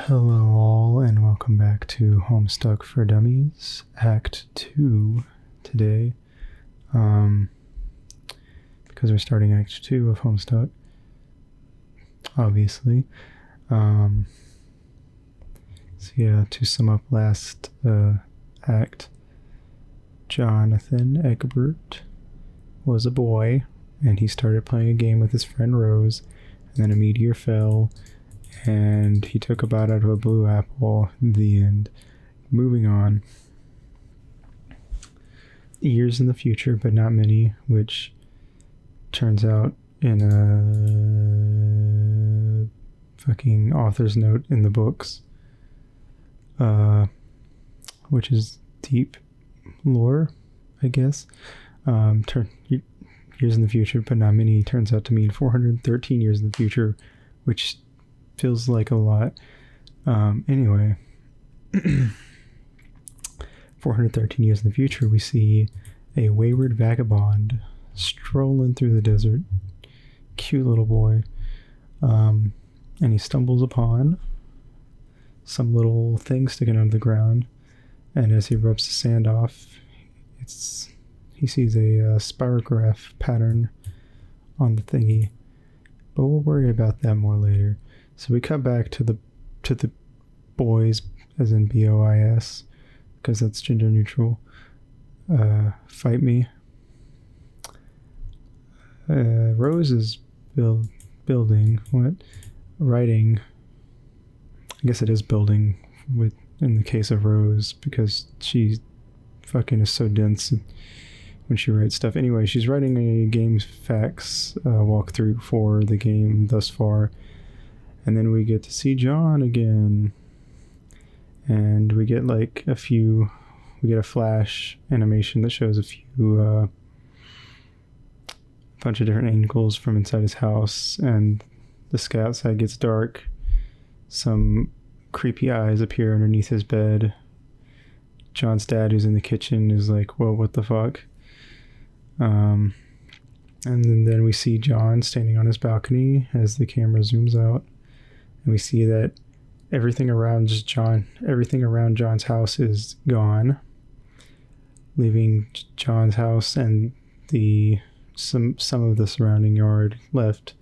Hello all and welcome back to Homestuck for Dummies, Act 2 today. Because we're starting Act 2 of Homestuck, obviously. So yeah, to sum up last act, Jonathan Egbert was a boy and he started playing a game with his friend Rose, and then a meteor fell and he took a bite out of a blue apple. The end. Moving on. Years in the future, but not many, which turns out in a fucking author's note in the books, which is deep lore, I guess. Years in the future, but not many, turns out to mean 413 years in the future, which feels like a lot. Anyway, 413 years in the future, we see a wayward vagabond strolling through the desert. Cute little boy. And he stumbles upon some little thing sticking out of the ground. And as he rubs the sand off, he sees a spirograph pattern on the thingy. But we'll worry about that more later. So we cut back to the boys, as in BOIS, because that's gender neutral. Fight me. Rose is building. What? Writing. I guess it is building in the case of Rose, because she fucking is so dense when she writes stuff. Anyway, she's writing a game facts walkthrough for the game thus far. And then we get to see John again. And we get we get a flash animation that shows a bunch of different angles from inside his house. And the sky outside gets dark. Some creepy eyes appear underneath his bed. John's dad, who's in the kitchen, is like, whoa, what the fuck? And then we see John standing on his balcony as the camera zooms out. And we see that everything around John's house is gone, leaving John's house and some of the surrounding yard left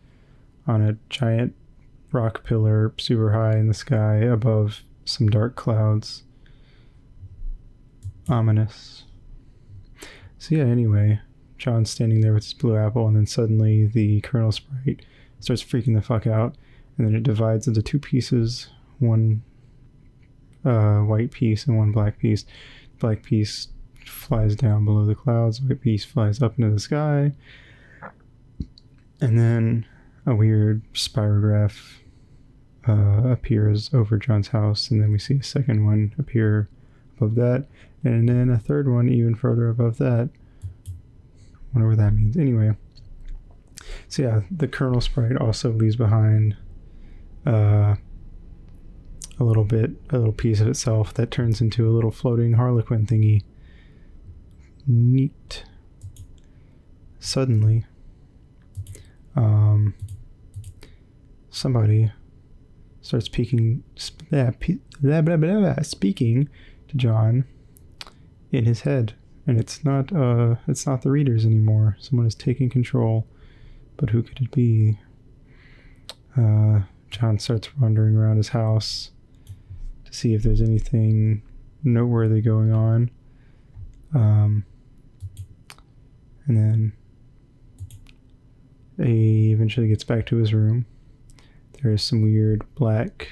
on a giant rock pillar super high in the sky above some dark clouds. Ominous. So yeah, anyway, John's standing there with his blue apple, and then suddenly the Colonel Sprite starts freaking the fuck out. And then it divides into two pieces, one white piece and one black piece. Black piece flies down below the clouds, white piece flies up into the sky. And then a weird spirograph appears over John's house, and then we see a second one appear above that, and then a third one even further above that. Wonder what that means. Anyway, so yeah, the Colonel Sprite also leaves behind a little piece of itself that turns into a little floating Harlequin thingy. Neat. Suddenly, somebody starts speaking to John in his head, and it's not the readers anymore. Someone is taking control, but who could it be? John starts wandering around his house to see if there's anything noteworthy going on. And then he eventually gets back to his room. There's some weird black,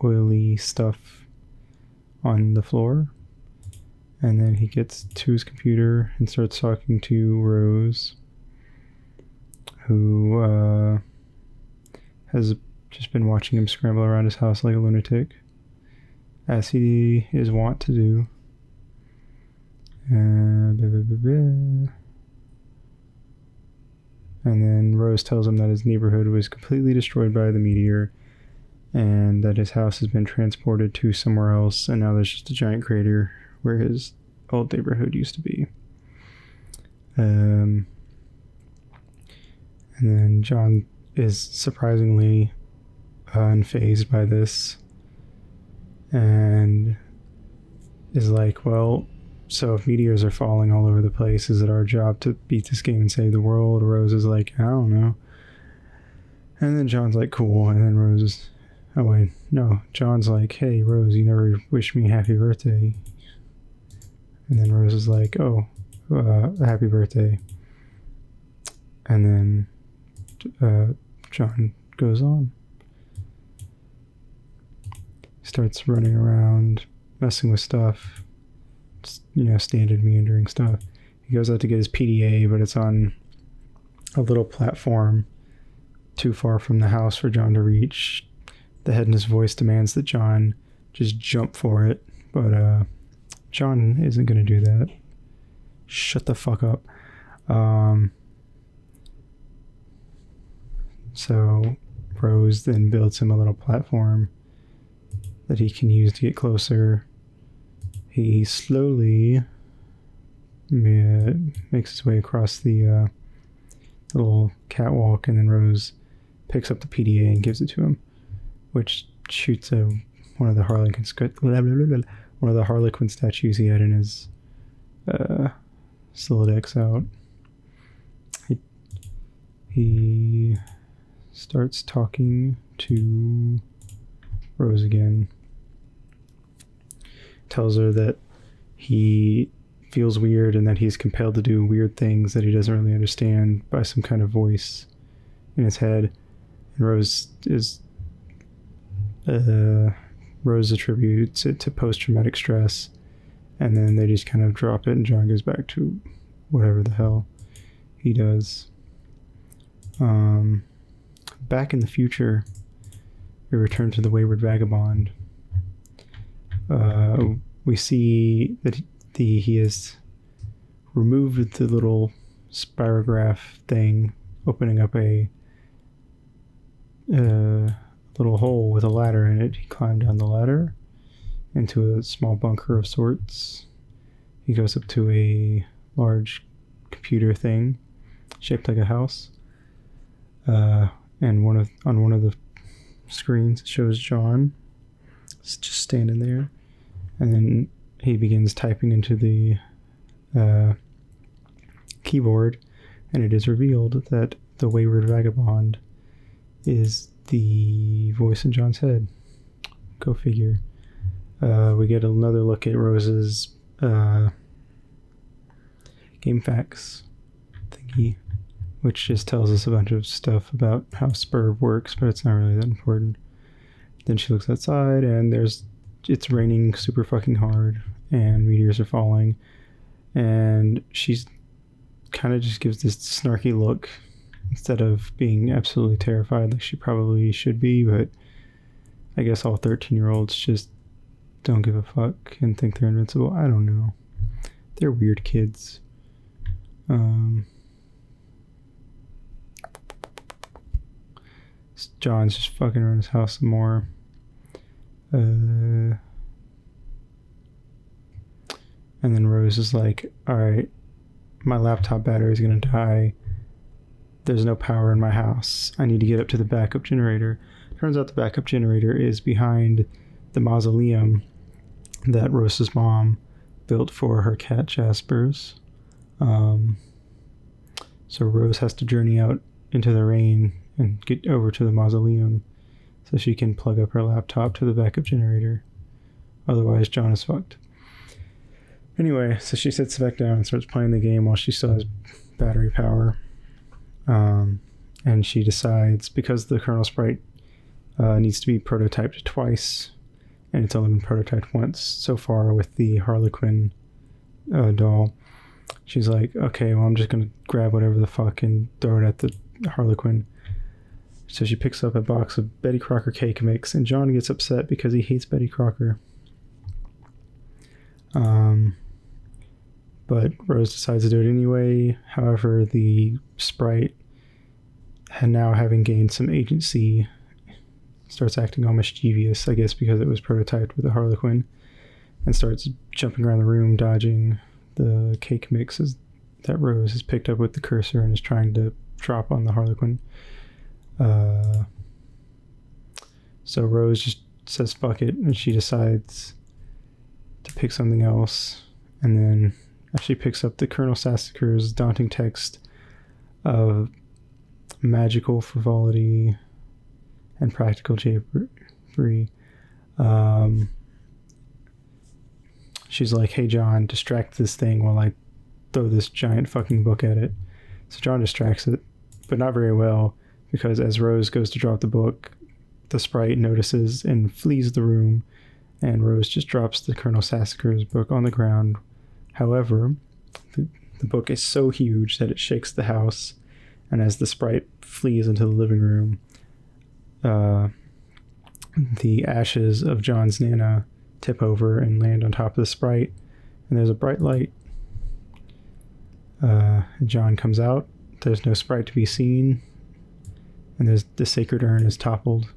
oily stuff on the floor. And then he gets to his computer and starts talking to Rose, who has just been watching him scramble around his house like a lunatic, as he is wont to do. And then Rose tells him that his neighborhood was completely destroyed by the meteor, and that his house has been transported to somewhere else, and now there's just a giant crater where his old neighborhood used to be. And then John is surprisingly unfazed by this, and is like, well, so if meteors are falling all over the place, is it our job to beat this game and save the world? Rose is like, I don't know. And then John's like, cool. And then Rose is, oh wait, no. John's like, hey, Rose, you never wished me happy birthday. And then Rose is like, oh, happy birthday. And then John goes on. Starts running around, messing with stuff. Standard meandering stuff. He goes out to get his PDA, but it's on a little platform too far from the house for John to reach. The head in his voice demands that John just jump for it, but John isn't going to do that. Shut the fuck up. So Rose then builds him a little platform that he can use to get closer. He slowly makes his way across the little catwalk, and then Rose picks up the PDA and gives it to him, which shoots one of the Harlequin statues he had in his Solidex out. He starts talking to Rose again. Tells her that he feels weird and that he's compelled to do weird things that he doesn't really understand by some kind of voice in his head. And Rose attributes it to post-traumatic stress, and then they just kind of drop it and John goes back to whatever the hell he does. Back in the future, we return to the Wayward Vagabond. We see that he has removed the little spirograph thing, opening up a little hole with a ladder in it. He climbed down the ladder into a small bunker of sorts. He goes up to a large computer thing shaped like a house. And on one of the screens it shows John just standing there. And then he begins typing into the keyboard, and it is revealed that the Wayward Vagabond is the voice in John's head. Go figure. We get another look at Rose's game facts thingy, which just tells us a bunch of stuff about how Spurb works, but it's not really that important. Then she looks outside, and it's raining super fucking hard, and meteors are falling, and she's kind of just gives this snarky look instead of being absolutely terrified like she probably should be. But I guess all 13-year-olds just don't give a fuck and think they're invincible. I don't know. They're weird kids. John's just fucking around his house some more. And then Rose is like, alright, my laptop battery is going to die. There's no power in my house. I need to get up to the backup generator. Turns out the backup generator is behind the mausoleum that Rose's mom built for her cat Jasper's. So Rose has to journey out into the rain and get over to the mausoleum so she can plug up her laptop to the backup generator. Otherwise, John is fucked. Anyway, so she sits back down and starts playing the game while she still has battery power. And she decides, because the kernel sprite needs to be prototyped twice, and it's only been prototyped once so far with the Harlequin doll, she's like, okay, well, I'm just going to grab whatever the fuck and throw it at the Harlequin. So she picks up a box of Betty Crocker cake mix, and John gets upset because he hates Betty Crocker. But Rose decides to do it anyway. However, the sprite, now having gained some agency, starts acting all mischievous, I guess because it was prototyped with a Harlequin, and starts jumping around the room, dodging the cake mixes that Rose has picked up with the cursor and is trying to drop on the Harlequin. So Rose just says fuck it, and she decides to pick something else, and then actually picks up the Colonel Sassacre's daunting text of magical frivolity and practical japery. She's like, hey John, distract this thing while I throw this giant fucking book at it. So John distracts it, but not very well, because as Rose goes to drop the book, the sprite notices and flees the room, and Rose just drops the Colonel Sassacre's book on the ground. However, the book is so huge that it shakes the house, and as the sprite flees into the living room, the ashes of John's Nana tip over and land on top of the sprite, and there's a bright light. John comes out. There's no sprite to be seen, and there's the sacred urn is toppled,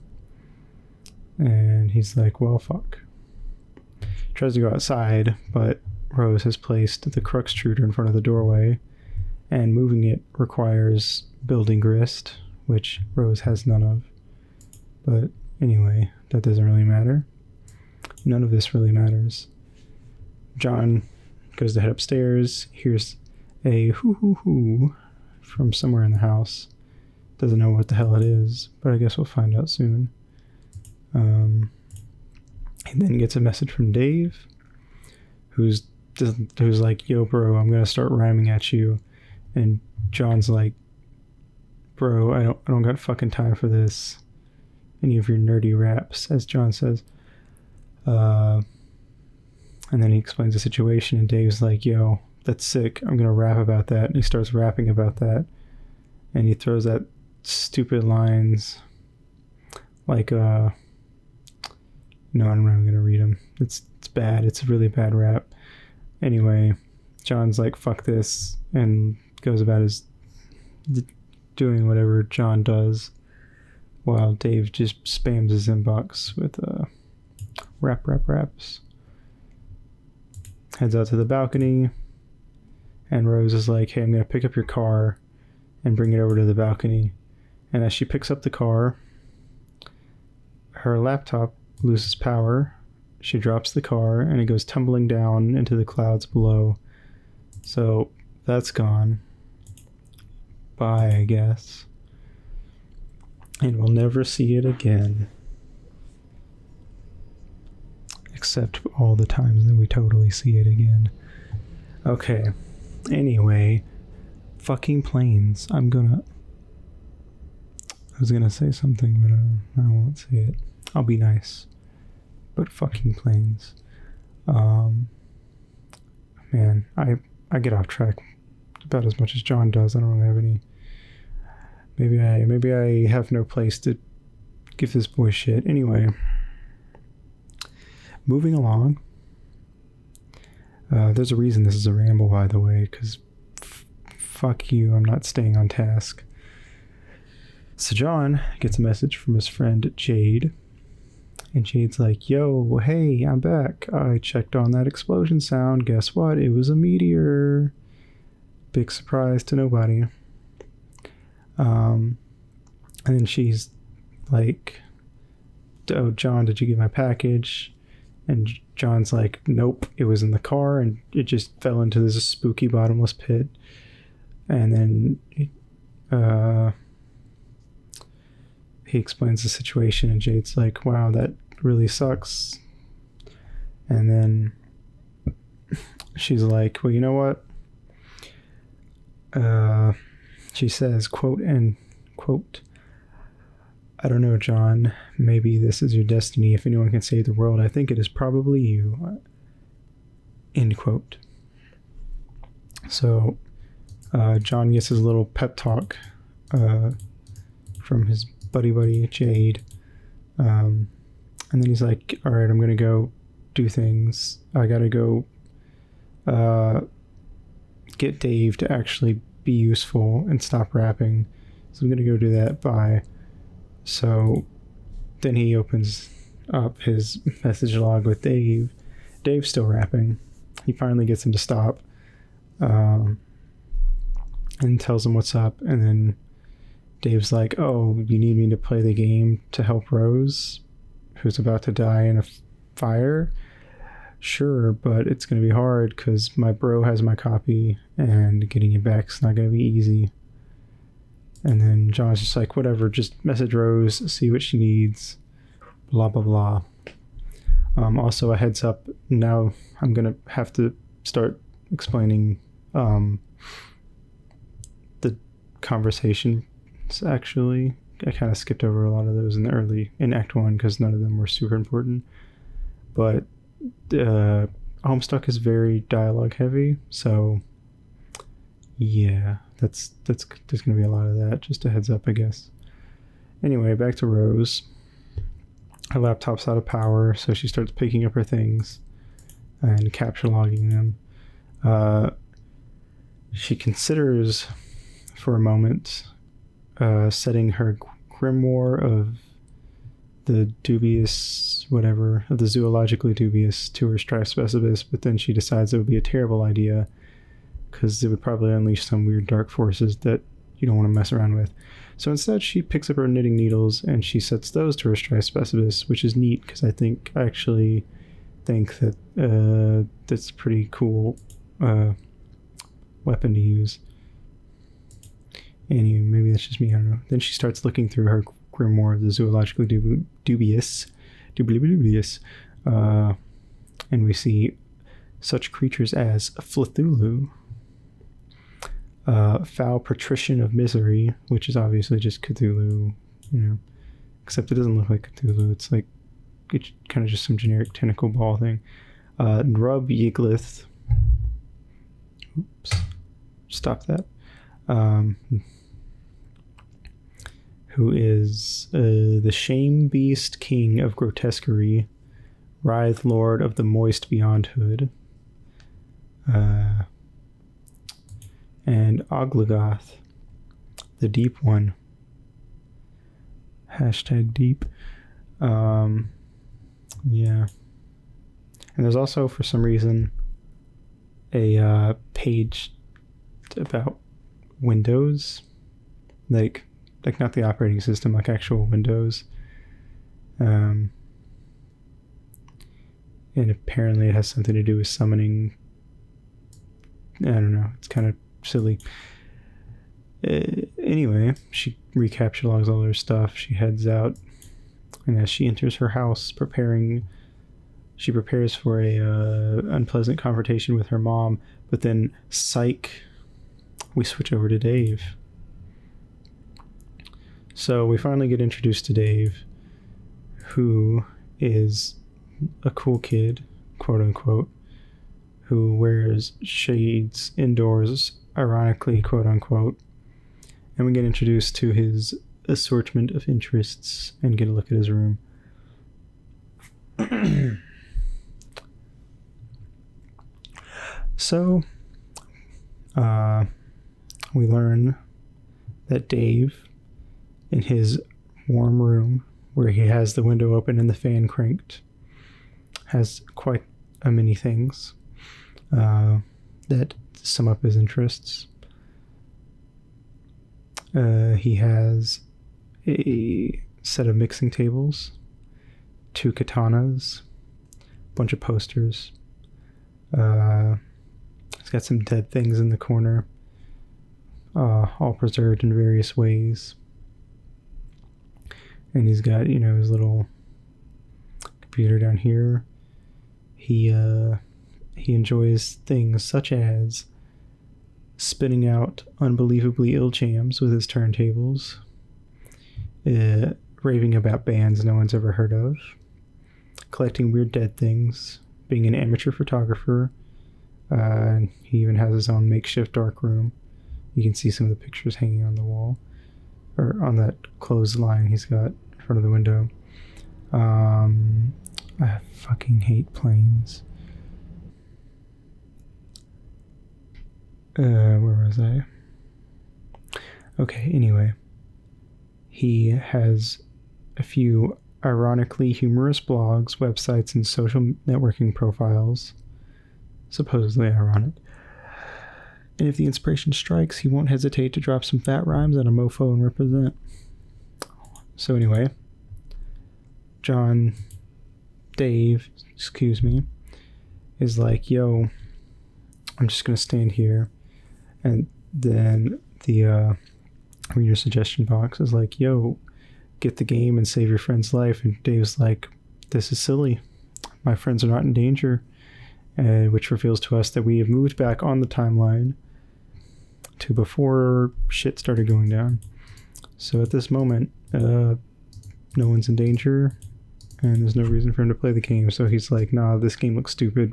and he's like, well, fuck. Tries to go outside, but Rose has placed the crux extruder in front of the doorway, and moving it requires building grist, which Rose has none of. But anyway, that doesn't really matter. None of this really matters. John goes to head upstairs, hears a hoo-hoo-hoo from somewhere in the house. Doesn't know what the hell it is, but I guess we'll find out soon. He then gets a message from Dave, who's like, yo bro, I'm gonna start rhyming at you. And John's like, bro, I don't got fucking time for this. Any of your nerdy raps, as John says. And then he explains the situation, and Dave's like, yo, that's sick, I'm gonna rap about that. And he starts rapping about that, and he throws out stupid lines like no, I'm not gonna read them. It's bad. It's a really bad rap. Anyway, John's like, fuck this, and goes about his doing whatever John does, while Dave just spams his inbox with raps. Heads out to the balcony, and Rose is like, hey, I'm gonna pick up your car and bring it over to the balcony. And as she picks up the car, her laptop loses power. She drops the car, and it goes tumbling down into the clouds below. So that's gone. Bye, I guess. And we'll never see it again. Except all the times that we totally see it again. Okay. Anyway, fucking planes. I was gonna say something, but I won't say it. I'll be nice. But fucking planes. Man, I get off track about as much as John does. I don't really have any. Maybe I have no place to give this boy shit. Anyway, moving along. There's a reason this is a ramble, by the way, because fuck you, I'm not staying on task. So John gets a message from his friend Jade, and Jade's like, yo, hey, I'm back. I checked on that explosion sound. Guess what? It was a meteor. Big surprise to nobody. And then she's like, oh, John, did you get my package? And John's like, nope, it was in the car, and it just fell into this spooky bottomless pit. And then he explains the situation, and Jade's like, wow, that really sucks. And then she's like, well, you know what? She says, quote, and quote, I don't know, John, maybe this is your destiny. If anyone can save the world, I think it is probably you. End quote. So John gets his little pep talk from his buddy Jade, and then he's like, all right, I'm gonna go do things. I gotta go get Dave to actually be useful and stop rapping, so I'm gonna go do that. Bye. So then he opens up his message log with Dave. Dave's still rapping. He finally gets him to stop, and tells him what's up. And then Dave's like, oh, you need me to play the game to help Rose? who's about to die in a fire? Sure, but it's going to be hard because my bro has my copy and getting it back is not going to be easy. And then John's just like, whatever, just message Rose, see what she needs, blah, blah, blah. Also, a heads up, now I'm going to have to start explaining the conversations, actually. I kind of skipped over a lot of those in Act 1 because none of them were super important. But Homestuck is very dialogue heavy, so yeah, there's gonna be a lot of that. Just a heads up, I guess. Anyway, back to Rose. Her laptop's out of power, so she starts picking up her things and capture logging them. She considers for a moment setting her grimoire of the dubious whatever, of the zoologically dubious to her strife specialist, but then she decides it would be a terrible idea because it would probably unleash some weird dark forces that you don't want to mess around with. So instead she picks up her knitting needles and she sets those to her strife specialist, which is neat because I actually think that that's a pretty cool weapon to use. Anyway, maybe that's just me, I don't know. Then she starts looking through her grimoire of the zoologically dubious, and we see such creatures as Flthulhu, foul patrician of misery, which is obviously just Cthulhu, except it doesn't look like Cthulhu. It's like it's kind of just some generic tentacle ball thing. Rub Yiglith. Oops, stop that. Who is the shame beast king of grotesquerie, writhe lord of the moist beyondhood, and Oglogoth, the deep one. #deep. Yeah. And there's also, for some reason, a page about Windows, like not the operating system, like actual Windows. And apparently it has something to do with summoning. I don't know. It's kind of silly. Anyway, she recapture logs all her stuff. She heads out, and as she enters her house, she prepares for a unpleasant confrontation with her mom. But then, psych, we switch over to Dave. So we finally get introduced to Dave, who is a cool kid, quote unquote, who wears shades indoors, ironically, quote unquote. And we get introduced to his assortment of interests and get a look at his room. So, we learn that Dave, in his warm room, where he has the window open and the fan cranked, has quite a many things that sum up his interests. He has a set of mixing tables, 2 katanas, a bunch of posters. He's got some dead things in the corner, all preserved in various ways. And he's got, his little computer down here. He enjoys things such as spinning out unbelievably ill jams with his turntables, raving about bands no one's ever heard of, collecting weird dead things, being an amateur photographer. He even has his own makeshift dark room. You can see some of the pictures hanging on the wall, or on that clothesline he's got in front of the window. I fucking hate planes. Where was I? Okay, anyway. He has a few ironically humorous blogs, websites, and social networking profiles. Supposedly ironic. And if the inspiration strikes, he won't hesitate to drop some fat rhymes on a mofo and represent. So anyway, Dave, excuse me, is like, yo, I'm just going to stand here. And then the reader suggestion box is like, yo, get the game and save your friend's life. And Dave's like, this is silly. My friends are not in danger. Which reveals to us that we have moved back on the timeline to before shit started going down. So at this moment, no one's in danger, and there's no reason for him to play the game. So he's like, nah, this game looks stupid.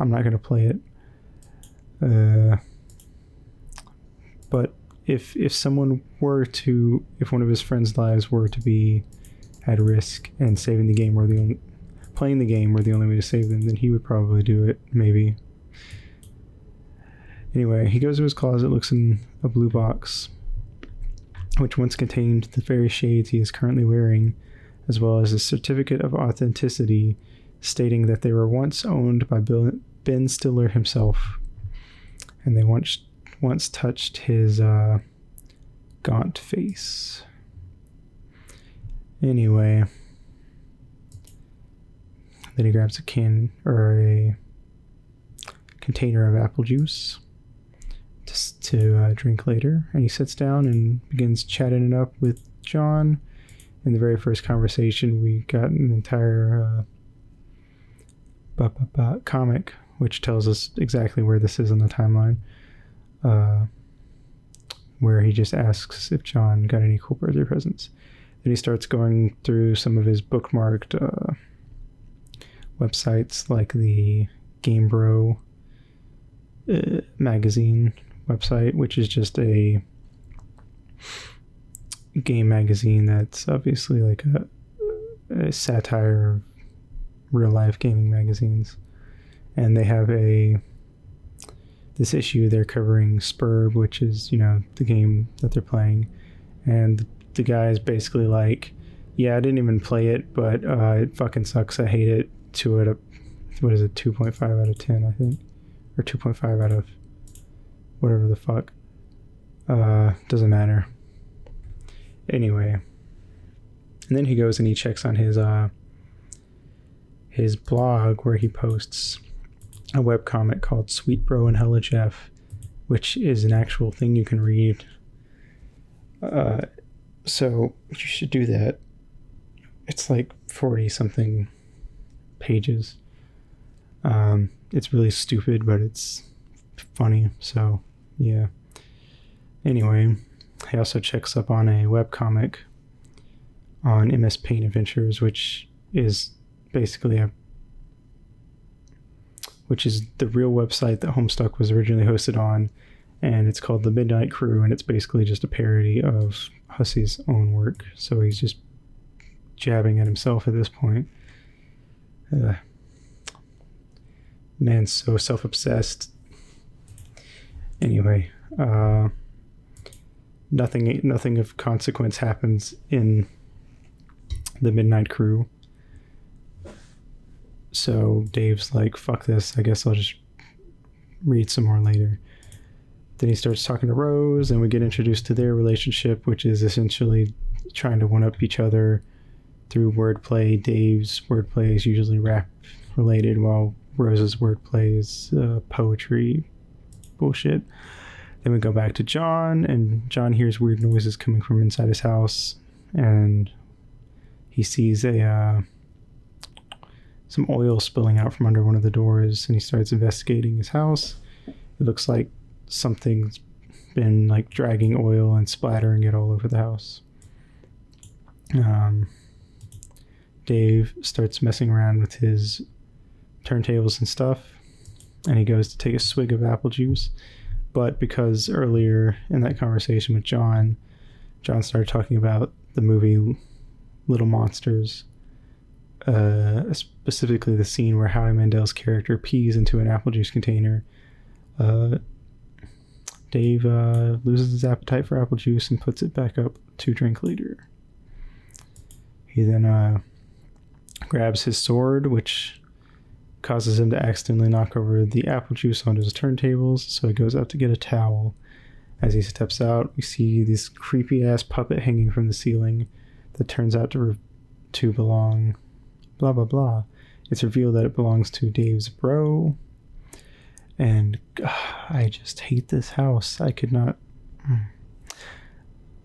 I'm not going to play it. But if one of his friends' lives were to be at risk and playing the game were the only way to save them, then he would probably do it, maybe. Anyway, he goes to his closet, looks in a blue box, which once contained the very shades he is currently wearing, as well as a certificate of authenticity stating that they were once owned by Ben Stiller himself, and they once touched his gaunt face. Anyway, then he grabs a container of apple juice to drink later, and he sits down and begins chatting it up with John. In the very first conversation, we got an entire comic, which tells us exactly where this is on the timeline, where he just asks if John got any cool birthday presents. Then he starts going through some of his bookmarked websites, like the Game Bro magazine website, which is just a game magazine that's obviously like a satire of real life gaming magazines. And they have this issue they're covering Spurb, which is, the game that they're playing. And the guy is basically like, yeah, I didn't even play it, but it fucking sucks. I hate it. 2.5 out of 10, I think, or 2.5 out of whatever the fuck. Doesn't matter. Anyway, and then he goes and he checks on his blog, where he posts a webcomic called Sweet Bro and Hella Jeff, which is an actual thing you can read. So you should do that. It's like 40 something pages. It's really stupid, but it's funny, so yeah. Anyway, he also checks up on a webcomic on MS Paint Adventures, which is basically the real website that Homestuck was originally hosted on, and it's called The Midnight Crew, and it's basically just a parody of Hussey's own work, so he's just jabbing at himself at this point. Man's so self-obsessed. Anyway, nothing of consequence happens in The Midnight Crew. So Dave's like, fuck this, I guess I'll just read some more later. Then he starts talking to Rose, and we get introduced to their relationship, which is essentially trying to one-up each other through wordplay. Dave's wordplay is usually rap related, while Rose's wordplay is poetry bullshit. Then we go back to John, and John hears weird noises coming from inside his house, and he sees some oil spilling out from under one of the doors, and he starts investigating his house. It looks like something's been like dragging oil and splattering it all over the house. Dave starts messing around with his turntables and stuff, and he goes to take a swig of apple juice, but because earlier in that conversation with John started talking about the movie Little Monsters, specifically the scene where Howie Mandel's character pees into an apple juice container. Dave loses his appetite for apple juice and puts it back up to drink later. He then grabs his sword, which causes him to accidentally knock over the apple juice onto his turntables, so he goes out to get a towel. As he steps out, we see this creepy ass puppet hanging from the ceiling that turns out to to belong, blah, blah, blah. It's revealed that it belongs to Dave's bro. And I just hate this house. I could not...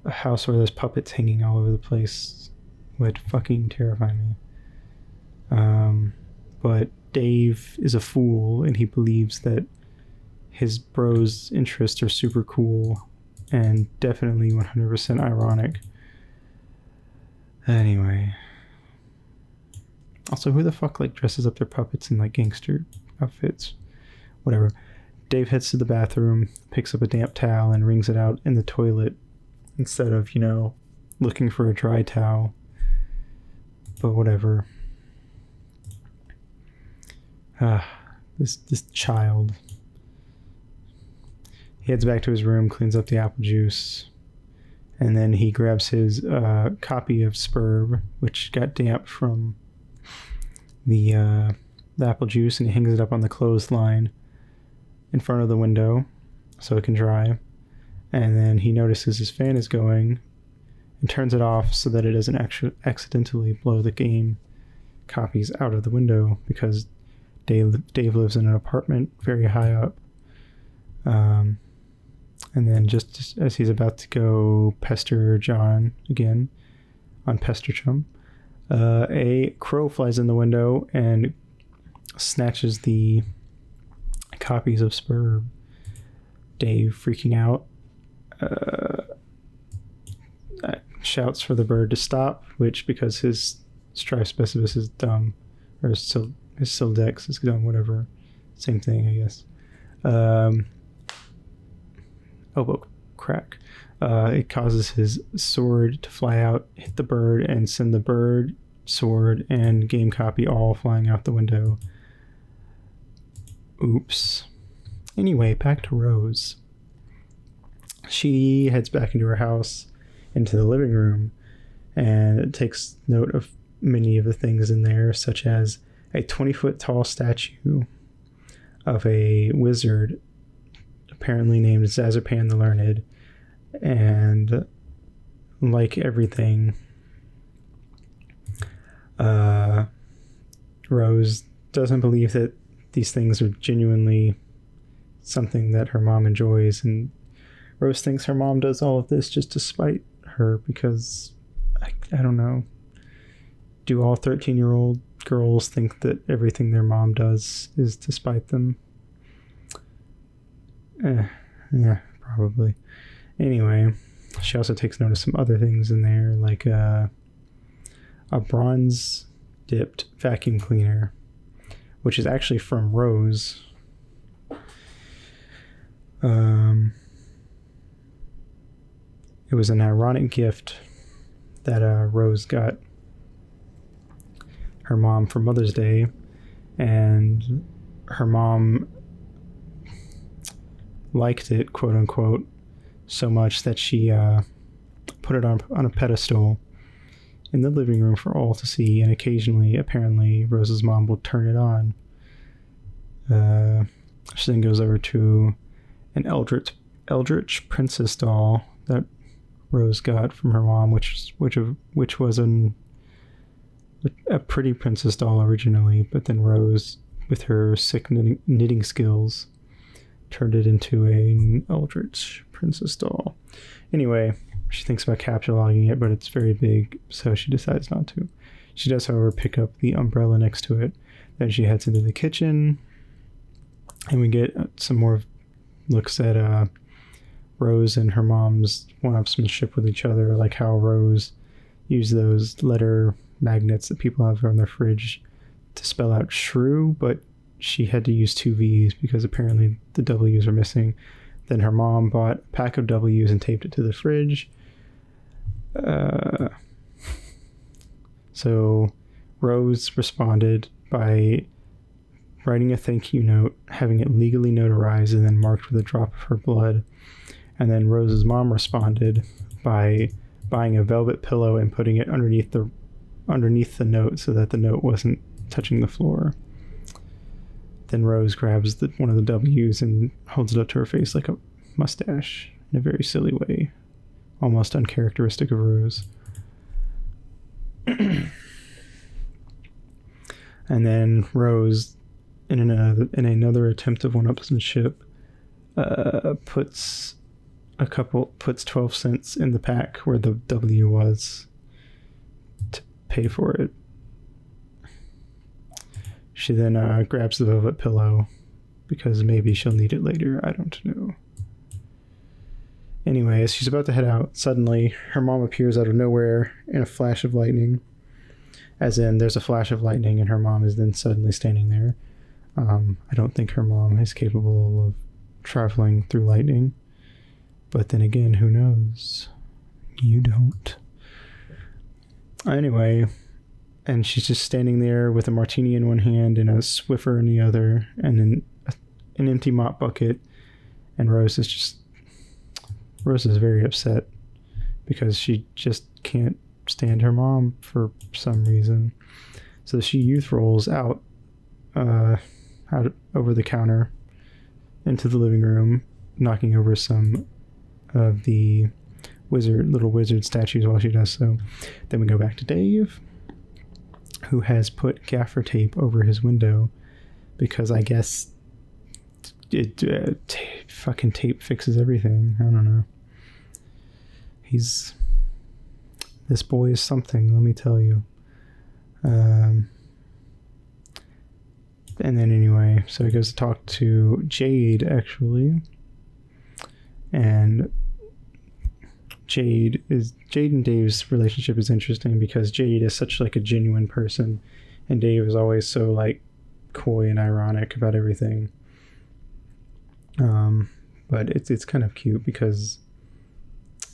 A house where there's puppets hanging all over the place would fucking terrify me. But Dave is a fool, and he believes that his bro's interests are super cool and definitely 100% ironic. Anyway. Also, who the fuck like dresses up their puppets in like gangster outfits? Whatever. Dave heads to the bathroom, picks up a damp towel, and wrings it out in the toilet instead of, looking for a dry towel. But whatever. This child. He heads back to his room, cleans up the apple juice, and then he grabs his copy of Spurb, which got damp from the apple juice, and he hangs it up on the clothesline in front of the window so it can dry. And then he notices his fan is going and turns it off so that it doesn't accidentally blow the game copies out of the window, because Dave lives in an apartment very high up. And then just as he's about to go pester John again on Pester Chum, a crow flies in the window and snatches the copies of Spurb. Dave, freaking out, shouts for the bird to stop, which, because his strife specificus is dumb, or his Sildex is dumb, whatever, same thing, I guess. Elbow crack. It causes his sword to fly out, hit the bird, and send the bird, sword, and game copy all flying out the window. Oops. Anyway, back to Rose. She heads back into her house, into the living room, and takes note of many of the things in there, such as a 20-foot tall statue of a wizard apparently named Zazapan the Learned. And like everything, Rose doesn't believe that these things are genuinely something that her mom enjoys, and Rose thinks her mom does all of this just to spite her, because I don't know, do all 13-year-old girls think that everything their mom does is to spite them? Yeah, probably. Anyway, she also takes note of some other things in there, like a bronze dipped vacuum cleaner, which is actually from Rose. It was an ironic gift that Rose got her mom for Mother's Day, and her mom liked it, quote unquote, so much that she put it on a pedestal in the living room for all to see, and occasionally, apparently, Rose's mom will turn it on. She then goes over to an Eldritch princess doll that Rose got from her mom, which was a pretty princess doll originally, but then Rose, with her sick knitting skills, turned it into an Eldritch princess doll. Anyway, she thinks about cataloging it, but it's very big, so she decides not to. She does, however, pick up the umbrella next to it. Then she heads into the kitchen, and we get some more looks at Rose and her mom's one-upsmanship with each other, like how Rose used those letter magnets that people have on their fridge to spell out shrew, but she had to use 2 V's because apparently the W's were missing. Then her mom bought a pack of W's and taped it to the fridge. So Rose responded by writing a thank you note, having it legally notarized, and then marked with a drop of her blood. And then Rose's mom responded by buying a velvet pillow and putting it underneath the note so that the note wasn't touching the floor. Then Rose grabs one of the W's and holds it up to her face like a mustache in a very silly way, almost uncharacteristic of Rose. And then Rose, in another attempt of one-upsmanship, puts 12 cents in the pack where the W was to pay for it. She then grabs the velvet pillow because maybe she'll need it later. I don't know. Anyway, as she's about to head out, suddenly her mom appears out of nowhere in a flash of lightning. As in, there's a flash of lightning and her mom is then suddenly standing there. I don't think her mom is capable of traveling through lightning. But then again, who knows? You don't. Anyway, and she's just standing there with a martini in one hand and a Swiffer in the other, and then an empty mop bucket. And Rose is very upset because she just can't stand her mom for some reason. So she youth rolls out over the counter into the living room, knocking over some of the little wizard statues while she does so. Then we go back to Dave, who has put gaffer tape over his window because I guess fucking tape fixes everything. I don't know. This boy is something, let me tell you. And then anyway, so he goes to talk to Jade, actually. And Jade and Dave's relationship is interesting because Jade is such like a genuine person, and Dave is always so like coy and ironic about everything. But it's kind of cute because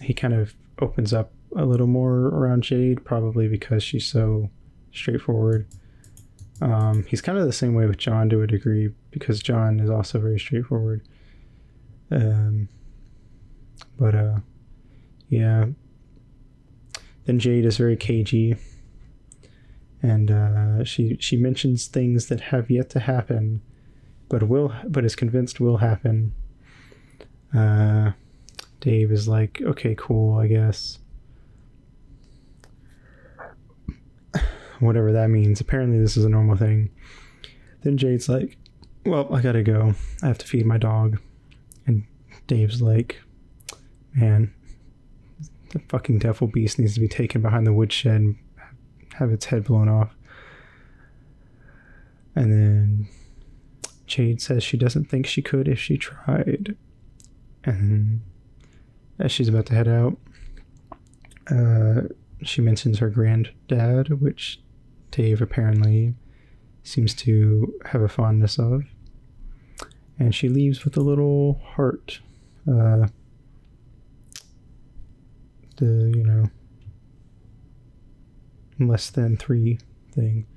he kind of opens up a little more around Jade, probably because she's so straightforward. He's kind of the same way with John to a degree because John is also very straightforward. Yeah. Then Jade is very cagey, and she mentions things that have yet to happen, but is convinced will happen. Dave is like, okay, cool, I guess. Whatever that means. Apparently this is a normal thing. Then Jade's like, well, I gotta go. I have to feed my dog. And Dave's like, man, the fucking devil beast needs to be taken behind the woodshed and have its head blown off. And then Jade says she doesn't think she could if she tried. And as she's about to head out, she mentions her granddad, which Dave apparently seems to have a fondness of. And she leaves with a little heart. Less than 3 thing.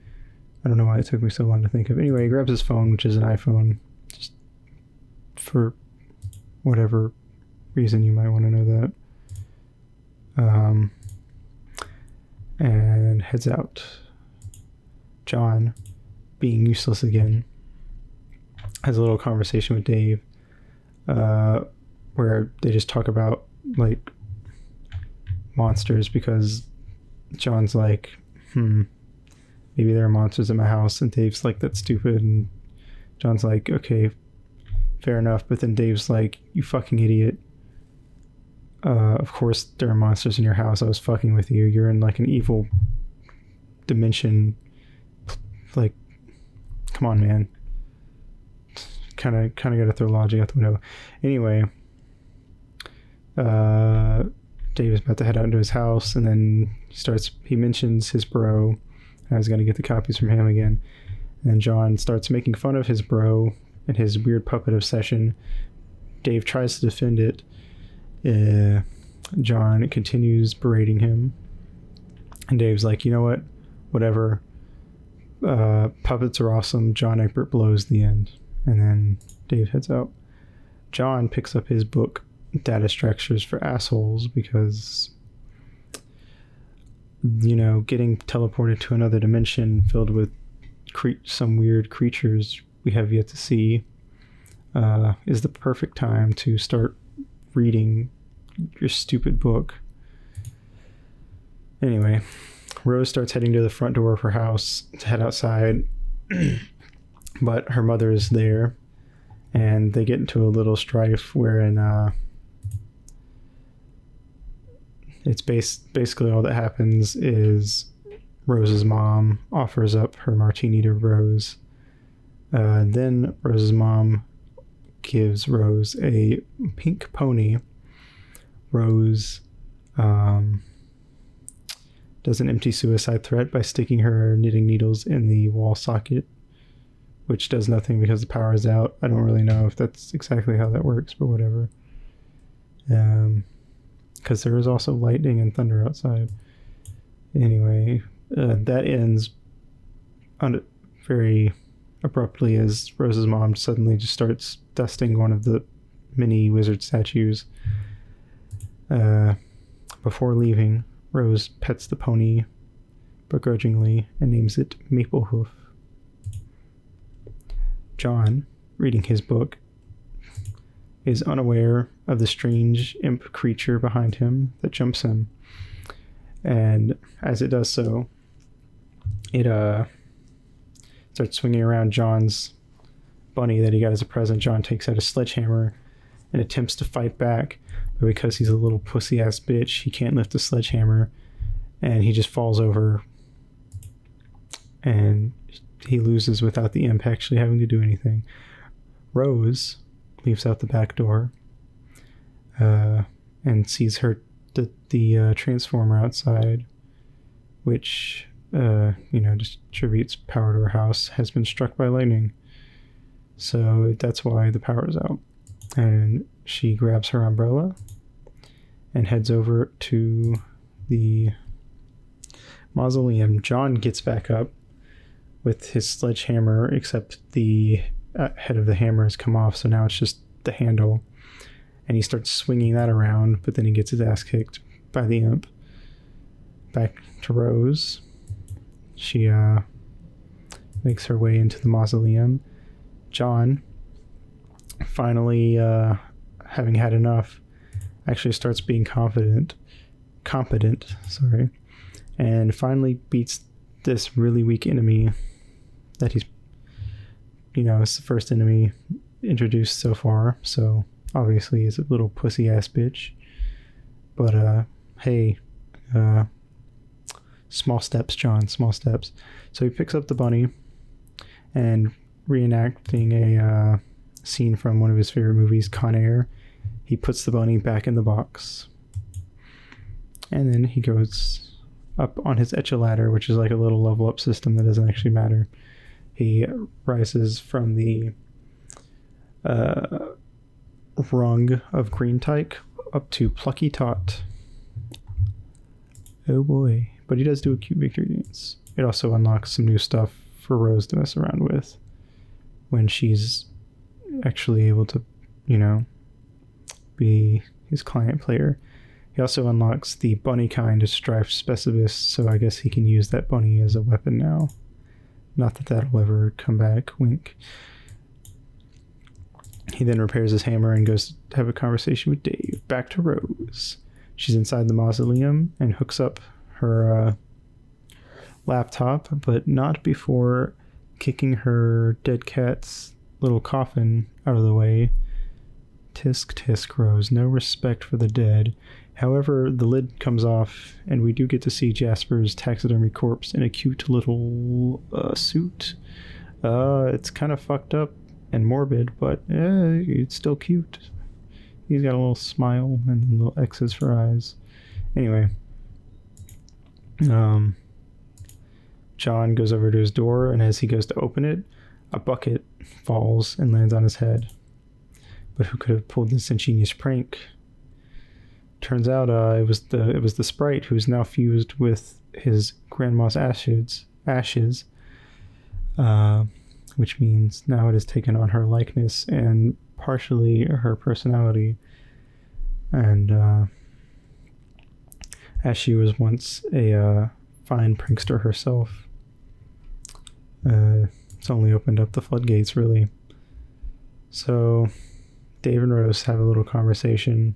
I don't know why it took me so long to think of. Anyway, he grabs his phone, which is an iPhone, just for whatever reason you might want to know that. And heads out. John, being useless again, has a little conversation with Dave, where they just talk about like monsters because John's like, maybe there are monsters in my house, and Dave's like, that's stupid, and John's like, okay, fair enough, but then Dave's like, you fucking idiot. Of course there are monsters in your house. I was fucking with you. You're in like an evil dimension. Like, come on, man. Kind of got to throw logic out the window. Anyway, Dave is about to head out into his house, and then he mentions his bro. I was going to get the copies from him again. And then John starts making fun of his bro and his weird puppet obsession. Dave tries to defend it. John continues berating him. And Dave's like, you know what? Whatever. Puppets are awesome. John Egbert blows the end. And then Dave heads out. John picks up his book, Data Structures for Assholes, because, getting teleported to another dimension filled with some weird creatures we have yet to see is the perfect time to start reading your stupid book. Anyway, Rose starts heading to the front door of her house to head outside, But her mother is there, and they get into a little strife wherein it's basically all that happens is Rose's mom offers up her martini to Rose. Then Rose's mom gives Rose a pink pony. Rose does an empty suicide threat by sticking her knitting needles in the wall socket, which does nothing because the power is out. I don't really know if that's exactly how that works, but whatever. Because there is also lightning and thunder outside. Anyway, that ends very abruptly as Rose's mom suddenly just starts dusting one of the mini wizard statues. Before leaving, Rose pets the pony begrudgingly and names it Maplehoof. John, reading his book, is unaware of the strange imp creature behind him that jumps him. And as it does so, it starts swinging around John's bunny that he got as a present. John takes out a sledgehammer and attempts to fight back, but because he's a little pussy-ass bitch, he can't lift the sledgehammer, and he just falls over, and he loses without the imp actually having to do anything. Rose leaves out the back door and sees the transformer outside, which distributes power to her house, has been struck by lightning. So that's why the power is out. And she grabs her umbrella and heads over to the mausoleum. John gets back up with his sledgehammer, except the head of the hammer has come off, so now it's just the handle. And he starts swinging that around, but then he gets his ass kicked by the imp. Back to Rose. She makes her way into the mausoleum. John, finally having had enough, actually starts being competent, and finally beats this really weak enemy that he's, it's the first enemy introduced so far, so obviously he's a little pussy ass bitch. But hey, small steps, John, small steps. So he picks up the bunny and, reenacting a scene from one of his favorite movies, Con Air, he puts the bunny back in the box. And then he goes up on his etch-a-ladder, which is like a little level up system that doesn't actually matter. He rises from the rung of green tyke up to Plucky Tot. Oh boy. But he does do a cute victory dance. It also unlocks some new stuff for Rose to mess around with when she's actually able to, be his client player. He also unlocks the bunny kind of Strife Specialist, so I guess he can use that bunny as a weapon now. Not that that'll ever come back, wink. He then repairs his hammer and goes to have a conversation with Dave. Back to Rose. She's inside the mausoleum and hooks up her laptop, but not before kicking her dead cat's little coffin out of the way. Tisk tisk, Rose, no respect for the dead. However, the lid comes off and we do get to see Jasper's taxidermy corpse in a cute little suit. It's kind of fucked up and morbid, but it's still cute. He's got a little smile and little X's for eyes. Anyway, John goes over to his door, and as he goes to open it, a bucket falls and lands on his head. But who could have pulled this ingenious prank? Turns out it was the sprite who's now fused with his grandma's ashes, which means now it has taken on her likeness and partially her personality. And as she was once a fine prankster herself, it's only opened up the floodgates, really. So Dave and Rose have a little conversation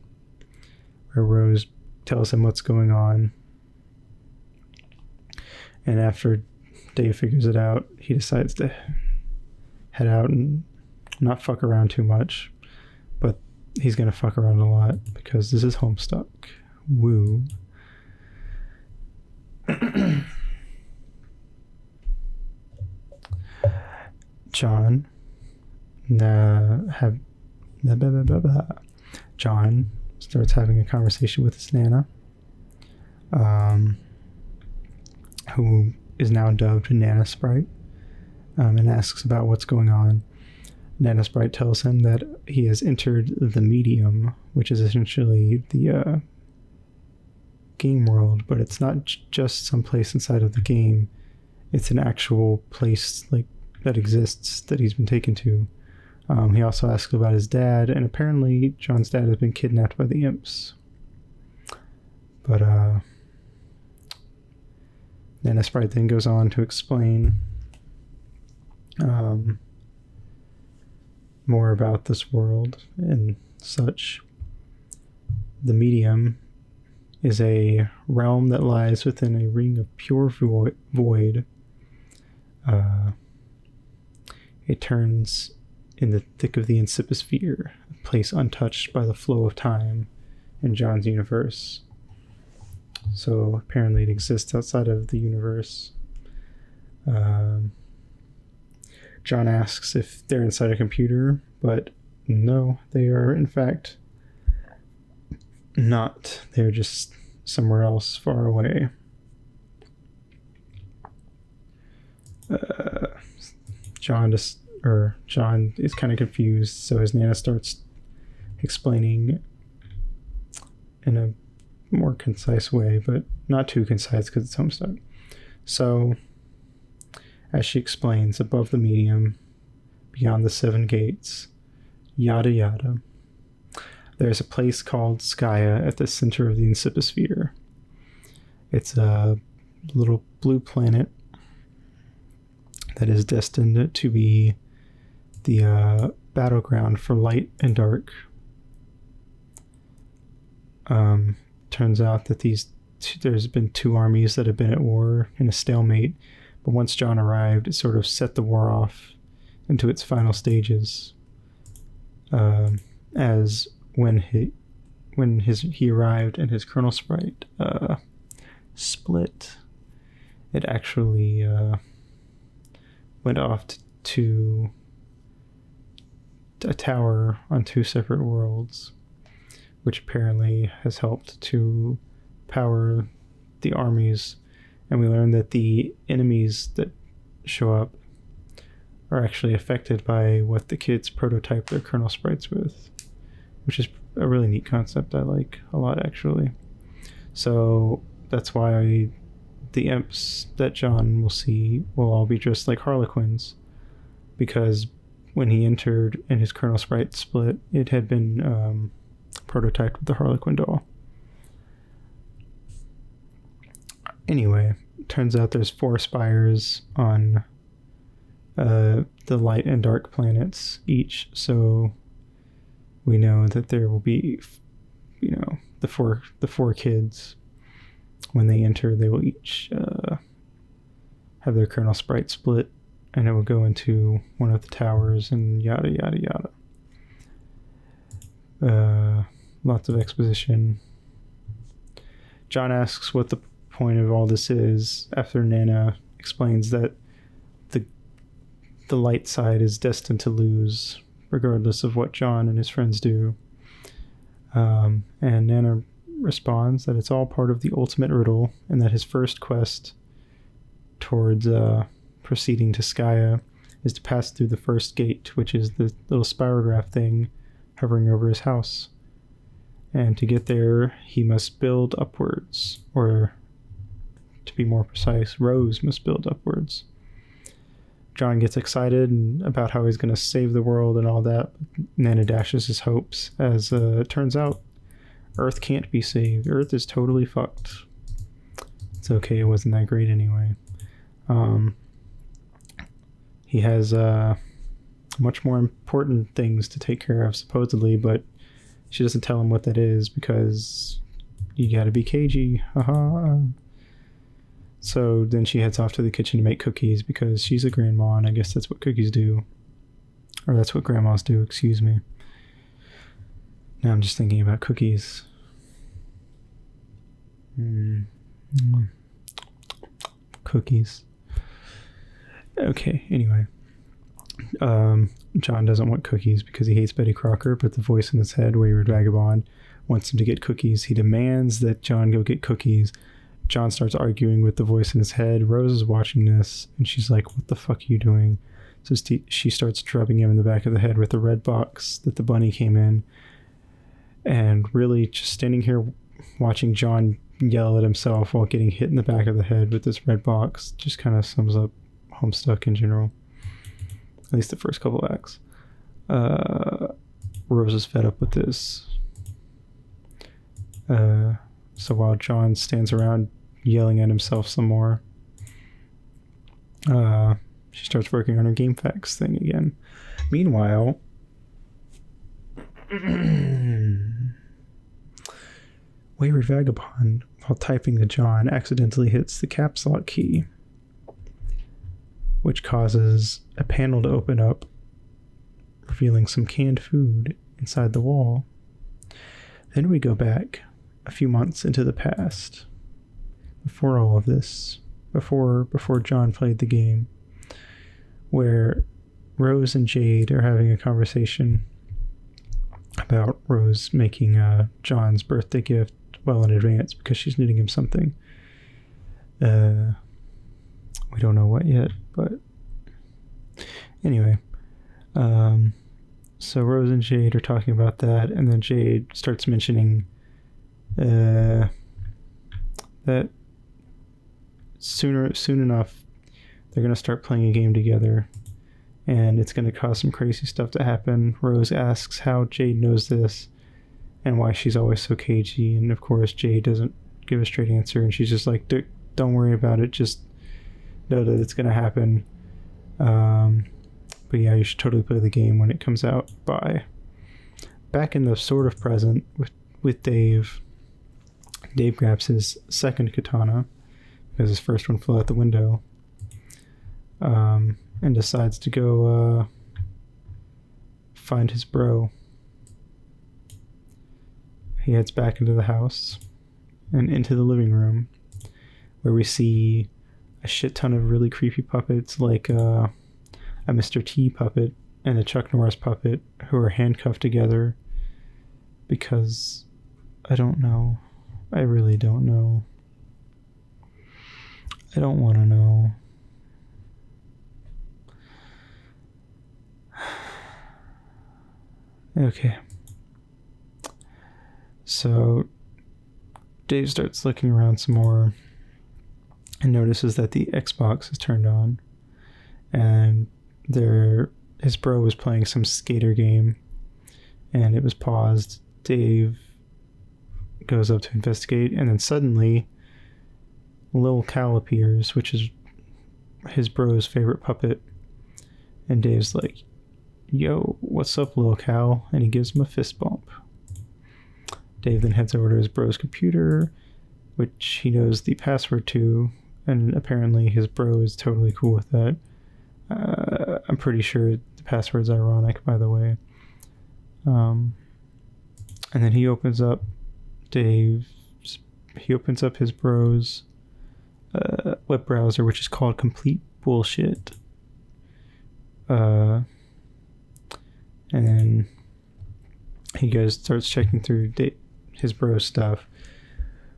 where Rose tells him what's going on. And after Dave figures it out. He decides to head out and not fuck around too much, but he's gonna fuck around a lot because this is Homestuck. Woo. John John starts having a conversation with his Nana, who is now dubbed Nana Sprite, and asks about what's going on. Nana Sprite tells him that he has entered the medium, which is essentially the game world, but it's not just some place inside of the game. It's an actual place like that exists that he's been taken to. He also asks about his dad, and apparently John's dad has been kidnapped by the imps. But Nana Sprite then goes on to explain more about this world and such. The medium is a realm that lies within a ring of pure void. It turns in the thick of the Incipisphere, a place untouched by the flow of time in John's universe. So apparently it exists outside of the universe. John asks if they're inside a computer, but no, they are in fact not. They're just somewhere else far away. John is kind of confused, so his Nana starts explaining in a more concise way, but not too concise because it's Homestuck. So, as she explains, above the medium, beyond the 7 gates, yada yada, there's a place called Skya at the center of the Incipisphere. It's a little blue planet that is destined to be the battleground for light and dark. Turns out that there's been 2 armies that have been at war in a stalemate, but once John arrived, it sort of set the war off into its final stages. As when he arrived and his Colonel Sprite split, it actually went off to a tower on 2 separate worlds, which apparently has helped to power the armies. And we learned that the enemies that show up are actually affected by what the kids prototype their Colonel Sprites with, which is a really neat concept I like a lot, actually. So that's why the imps that John will see will all be dressed like Harlequins, because when he entered and his Colonel Sprite split, it had been prototyped with the Harlequin doll. Anyway, turns out there's 4 spires on the light and dark planets each, so we know that there will be, the four kids. When they enter, they will each have their Colonel Sprite split, and it will go into one of the towers, and yada yada yada. Lots of exposition. John asks what the point of all this is after Nana explains that the light side is destined to lose regardless of what John and his friends do. And Nana responds that it's all part of the ultimate riddle, and that his first quest towards proceeding to Skya is to pass through the first gate, which is the little spirograph thing hovering over his house. And to get there, he must build upwards, or to be more precise, Rose must build upwards. John gets excited about how he's going to save the world and all that. Nana dashes his hopes, as it turns out Earth can't be saved. Earth is totally fucked. It's okay, it wasn't that great anyway. He has much more important things to take care of, supposedly, but she doesn't tell him what that is because you gotta be cagey. So then she heads off to the kitchen to make cookies because she's a grandma, and I guess that's what cookies do. Or that's what grandmas do, excuse me. Now I'm just thinking about cookies. Cookies. Okay, anyway. John doesn't want cookies because he hates Betty Crocker, but the voice in his head, Wayward Vagabond, wants him to get cookies. He demands that John go get cookies. John starts arguing with the voice in his head. Rose is watching this, and she's like, what the fuck are you doing? So she starts drubbing him in the back of the head with the red box that the bunny came in. And really just standing here watching John yell at himself while getting hit in the back of the head with this red box just kind of sums up Homestuck in general. At least the first couple acts. Rose is fed up with this. So while John stands around yelling at himself some more, she starts working on her game facts thing again. Meanwhile, Wayward Vagabond, while typing to John, accidentally hits the caps lock key, which causes a panel to open up, revealing some canned food inside the wall. Then we go back a few months into the past, before all of this, before John played the game, where Rose and Jade are having a conversation about Rose making John's birthday gift well in advance because she's knitting him something. We don't know what yet, but anyway. So Rose and Jade are talking about that, and then Jade starts mentioning that soon enough they're going to start playing a game together, and it's going to cause some crazy stuff to happen. Rose asks how Jade knows this and why she's always so cagey, and of course Jade doesn't give a straight answer, and she's just like, don't worry about it, just know that it's going to happen. But yeah, you should totally play the game when it comes out. Bye. Back in the sort of present with Dave. Dave grabs his second katana because his first one flew out the window, and decides to go find his bro. He heads back into the house and into the living room, where we see a shit ton of really creepy puppets, like a Mr. T puppet and a Chuck Norris puppet, who are handcuffed together because I don't know. I really don't know. I don't want to know. Okay. So Dave starts looking around some more and notices that the Xbox is turned on, and his bro was playing some skater game and it was paused. Dave goes up to investigate, and then suddenly Lil Cal appears, which is his bro's favorite puppet, and Dave's like, yo, what's up, Lil Cal? And he gives him a fist bump. Dave then heads over to his bro's computer, which he knows the password to, and apparently his bro is totally cool with that. I'm pretty sure the password's ironic, by the way. And then he opens up his bro's web browser, which is called Complete Bullshit. And then he starts checking through his bro's stuff,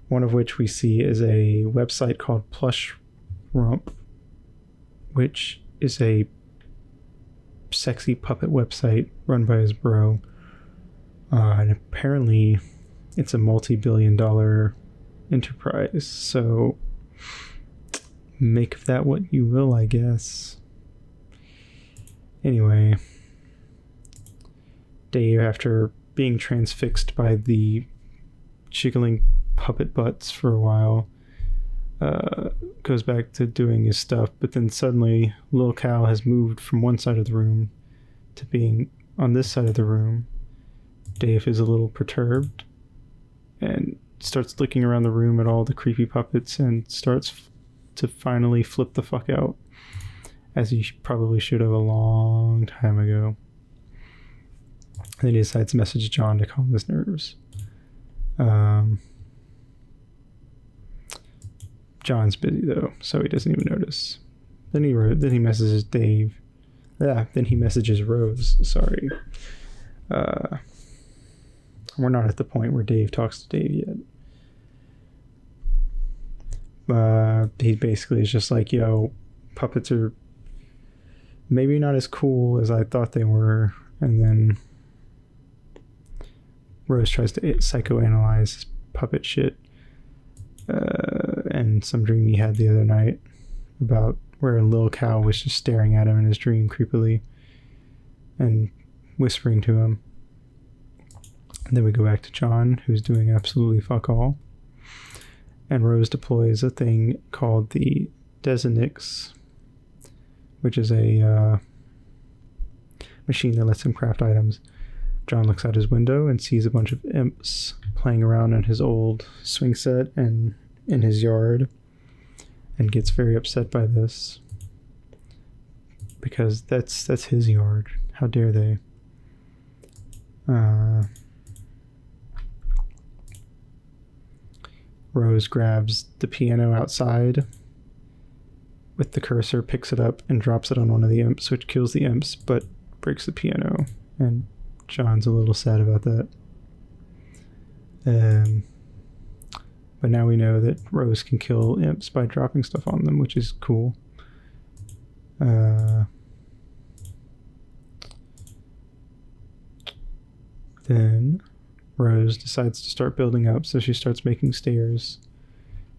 one of which we see is a website called Plush Rump, which is a sexy puppet website run by his bro. And apparently it's a multi-billion-dollar enterprise, so make of that what you will, I guess. Anyway, Dave, after being transfixed by the jiggling puppet butts for a while, goes back to doing his stuff, but then suddenly Lil Cal has moved from one side of the room to being on this side of the room. Dave is a little perturbed and starts looking around the room at all the creepy puppets and starts to finally flip the fuck out, as he probably should have a long time ago. And then he decides to message John to calm his nerves. John's busy though, so he doesn't even notice. Then he messages Dave. Yeah, then he messages Rose. Sorry. We're not at the point where Dave talks to Dave yet. He basically is just like, yo, puppets are maybe not as cool as I thought they were. And then Rose tries to psychoanalyze his puppet shit. And some dream he had the other night about where a little cow was just staring at him in his dream creepily and whispering to him. And then we go back to John, who's doing absolutely fuck all. And Rose deploys a thing called the Desinix, which is a machine that lets him craft items. John looks out his window and sees a bunch of imps playing around on his old swing set and in his yard, and gets very upset by this because that's his yard. How dare they? Rose grabs the piano outside with the cursor, picks it up, and drops it on one of the imps, which kills the imps but breaks the piano. And John's a little sad about that. But now we know that Rose can kill imps by dropping stuff on them, which is cool. Then Rose decides to start building up, so she starts making stairs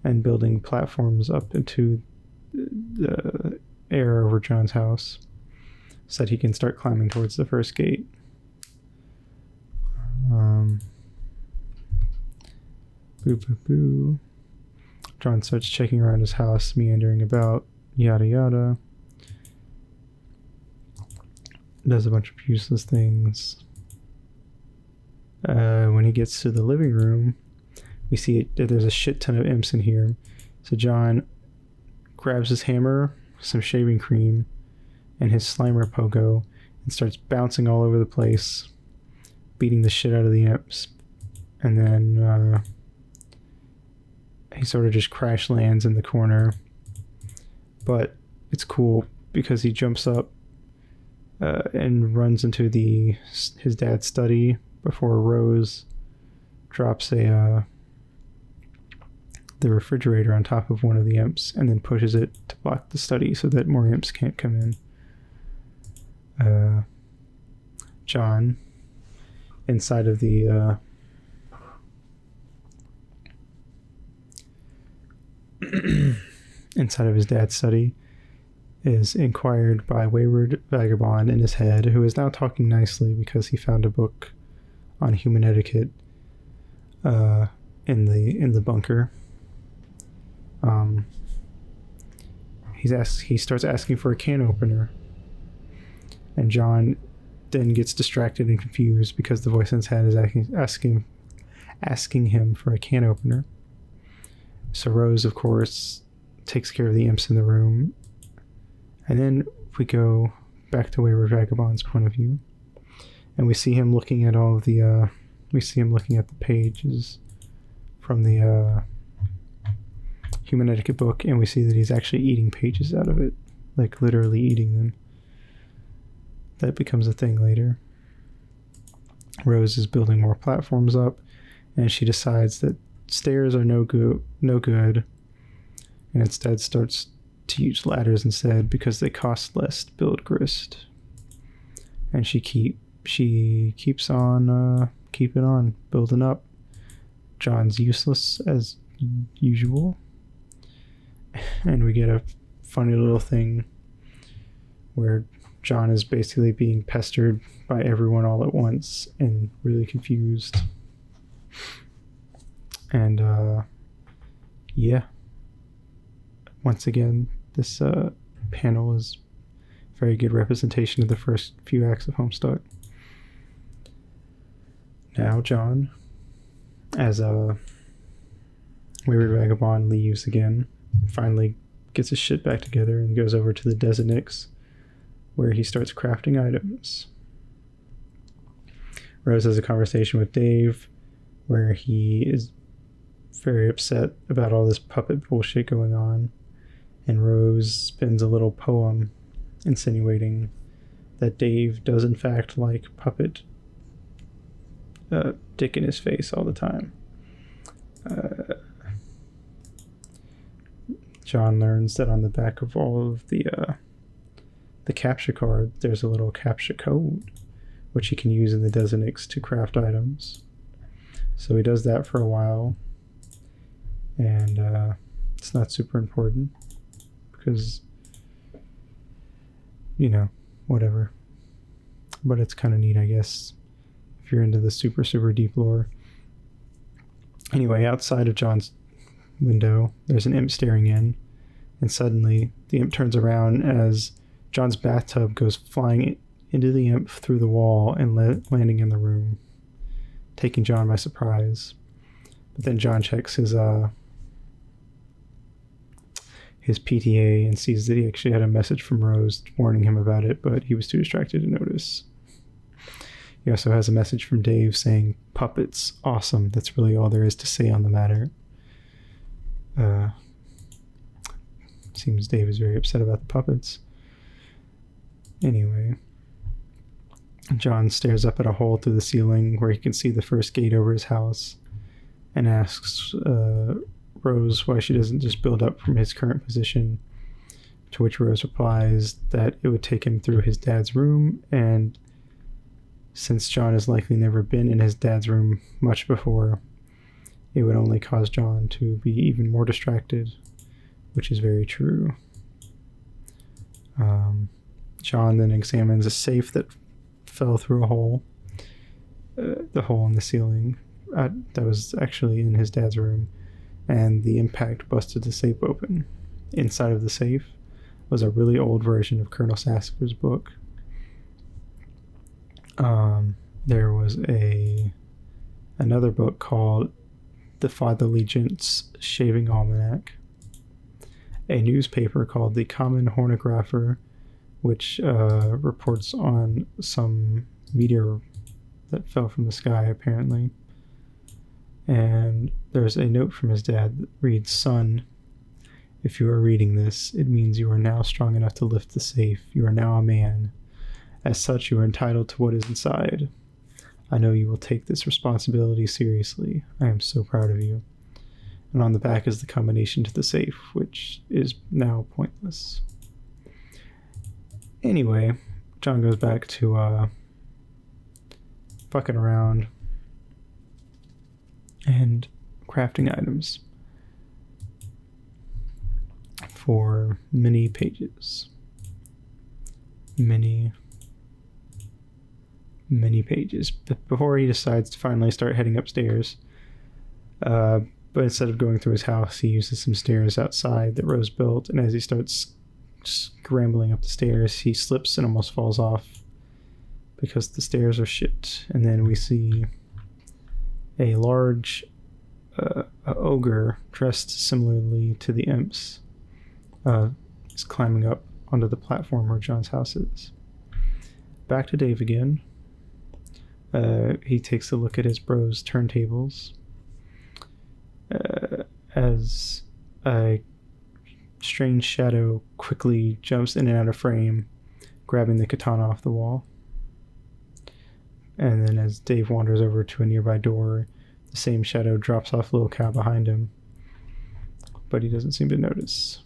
and building platforms up into the air over John's house so that he can start climbing towards the first gate. Boo, boo, boo. John starts checking around his house, meandering about, yada yada. Does a bunch of useless things. When he gets to the living room, we see that there's a shit ton of imps in here. So John grabs his hammer, some shaving cream, and his Slimer pogo, and starts bouncing all over the place, beating the shit out of the imps. And then he sort of just crash lands in the corner. But it's cool because he jumps up and runs into his dad's study before Rose drops the refrigerator on top of one of the imps and then pushes it to block the study so that more imps can't come in. John, inside of the inside of his dad's study, is inquired by wayward vagabond in his head, who is now talking nicely because he found a book on human etiquette in the bunker. He starts asking for a can opener, and John then gets distracted and confused because the voice in his head is asking him for a can opener. So Rose, of course, takes care of the imps in the room, and then we go back to Wayward Vagabond's point of view, and we see him looking at all of the pages from the human etiquette book, and we see that he's actually eating pages out of it, like literally eating them. That becomes a thing later. Rose is building more platforms up, and she decides that stairs are no good, and instead starts to use ladders instead because they cost less to build grist. And she keeps on keeping on building up. John's useless as usual, and we get a funny little thing where John is basically being pestered by everyone all at once and really confused. And yeah, once again, this panel is a very good representation of the first few acts of Homestuck. Now John, as a wayward vagabond, leaves again, finally gets his shit back together and goes over to the Desinix, where he starts crafting items. Rose has a conversation with Dave where he is very upset about all this puppet bullshit going on, and Rose spins a little poem insinuating that Dave does in fact like puppet dick in his face all the time. John learns that on the back of all of the captcha card, there's a little captcha code, which he can use in the Desinix to craft items. So he does that for a while, and it's not super important, because, you know, whatever. But it's kind of neat, I guess, if you're into the super, super deep lore. Anyway, outside of John's window, there's an imp staring in, and suddenly the imp turns around as John's bathtub goes flying into the imp through the wall and landing in the room, taking John by surprise. But then John checks his PTA and sees that he actually had a message from Rose warning him about it, but he was too distracted to notice. He also has a message from Dave saying, "Puppets, awesome. That's really all there is to say on the matter." Seems Dave is very upset about the puppets. Anyway, John stares up at a hole through the ceiling where he can see the first gate over his house, and asks Rose why she doesn't just build up from his current position, to which Rose replies that it would take him through his dad's room, and since John has likely never been in his dad's room much before, it would only cause John to be even more distracted, which is very true. John then examines a safe that fell through a hole, the hole in the ceiling that was actually in his dad's room, and the impact busted the safe open. Inside of the safe was a really old version of Colonel Sasker's book. There was another book called The Fatherly Gent's Shaving Almanac, a newspaper called The Common Hornographer, which reports on some meteor that fell from the sky, apparently. And there's a note from his dad that reads, "Son, if you are reading this, it means you are now strong enough to lift the safe. You are now a man. As such, you are entitled to what is inside. I know you will take this responsibility seriously. I am so proud of you." And on the back is the combination to the safe, which is now pointless. Anyway, John goes back to fucking around and crafting items for many pages. Many pages before he decides to finally start heading upstairs. But instead of going through his house, he uses some stairs outside that Rose built, and as he starts scrambling up the stairs, he slips and almost falls off because the stairs are shit. And then we see a large ogre dressed similarly to the imps is climbing up onto the platform where John's house is. Back to Dave again. He takes a look at his bro's turntables as a strange shadow quickly jumps in and out of frame, grabbing the katana off the wall. And then as Dave wanders over to a nearby door, the same shadow drops off Lil Cow behind him, but he doesn't seem to notice.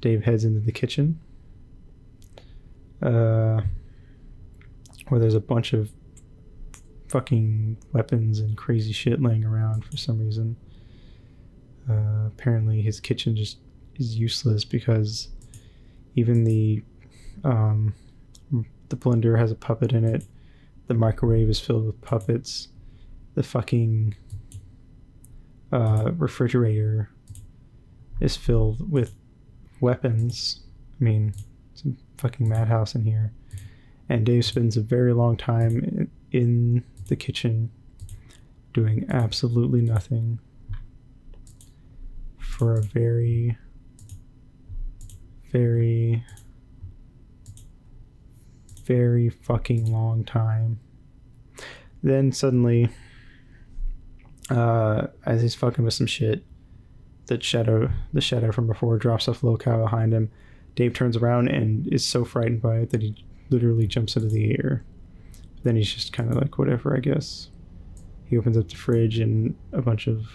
Dave heads into the kitchen, where there's a bunch of fucking weapons and crazy shit laying around for some reason. Apparently his kitchen just is useless because even the blender has a puppet in it, the microwave is filled with puppets, the fucking refrigerator is filled with weapons. I mean, it's a fucking madhouse in here. And Dave spends a very long time in the kitchen doing absolutely nothing for a very very, very fucking long time. Then suddenly, as he's fucking with some shit, the shadow from before drops off locale behind him. Dave turns around and is so frightened by it that he literally jumps into the air. Then he's just kind of like, whatever, I guess. He opens up the fridge and a bunch of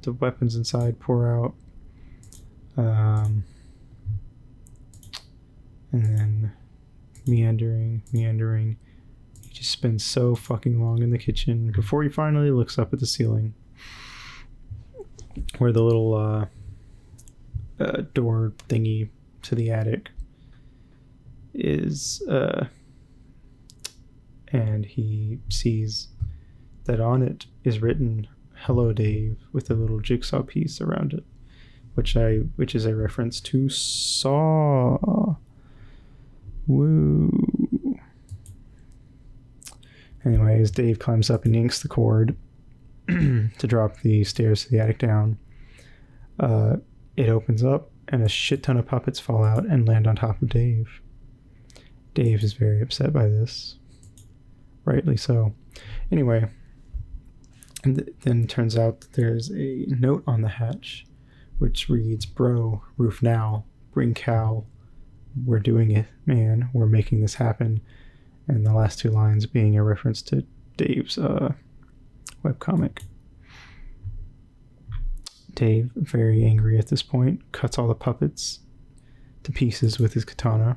the weapons inside pour out. And then meandering. He just spends so fucking long in the kitchen before he finally looks up at the ceiling where the little door thingy to the attic is, and he sees that on it is written "Hello, Dave" with a little jigsaw piece around it, which is a reference to Saw. Woo. Anyways, Dave climbs up and yanks the cord to drop the stairs to the attic down. It opens up and a shit ton of puppets fall out and land on top of Dave. Dave is very upset by this. Rightly so. Anyway, then it turns out that there's a note on the hatch which reads, "Bro, roof now, bring Cal. We're doing it, man. We're making this happen." And the last two lines being a reference to Dave's webcomic. Dave, very angry at this point, cuts all the puppets to pieces with his katana.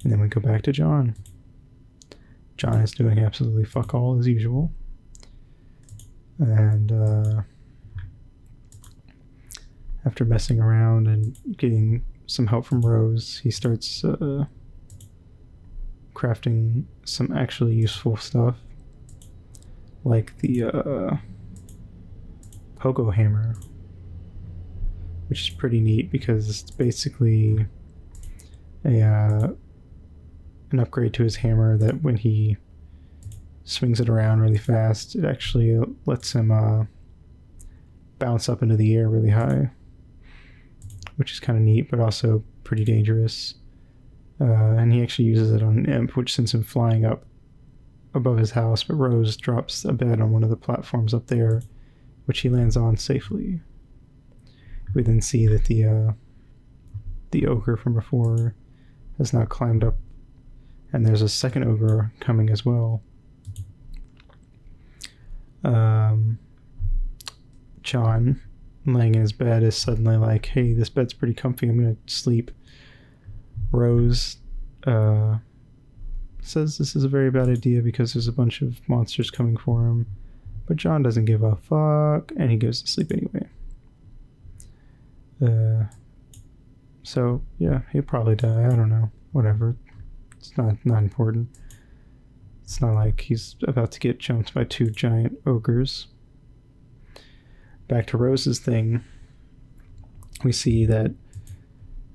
And then we go back to John. John is doing absolutely fuck all as usual. And after messing around and getting some help from Rose, he starts crafting some actually useful stuff, like the pogo hammer, which is pretty neat because it's basically an upgrade to his hammer that when he swings it around really fast, it actually lets him bounce up into the air really high, which is kind of neat, but also pretty dangerous. And he actually uses it on an imp, which sends him flying up above his house, but Rose drops a bed on one of the platforms up there, which he lands on safely. We then see that the ogre from before has now climbed up, and there's a second ogre coming as well. John, laying in his bed, is suddenly like, "Hey, this bed's pretty comfy, I'm gonna sleep." Rose says this is a very bad idea because there's a bunch of monsters coming for him, but John doesn't give a fuck, and he goes to sleep anyway. So yeah, he'll probably die. I don't know. Whatever. It's not important. It's not like he's about to get jumped by two giant ogres. Back to Rose's thing. We see that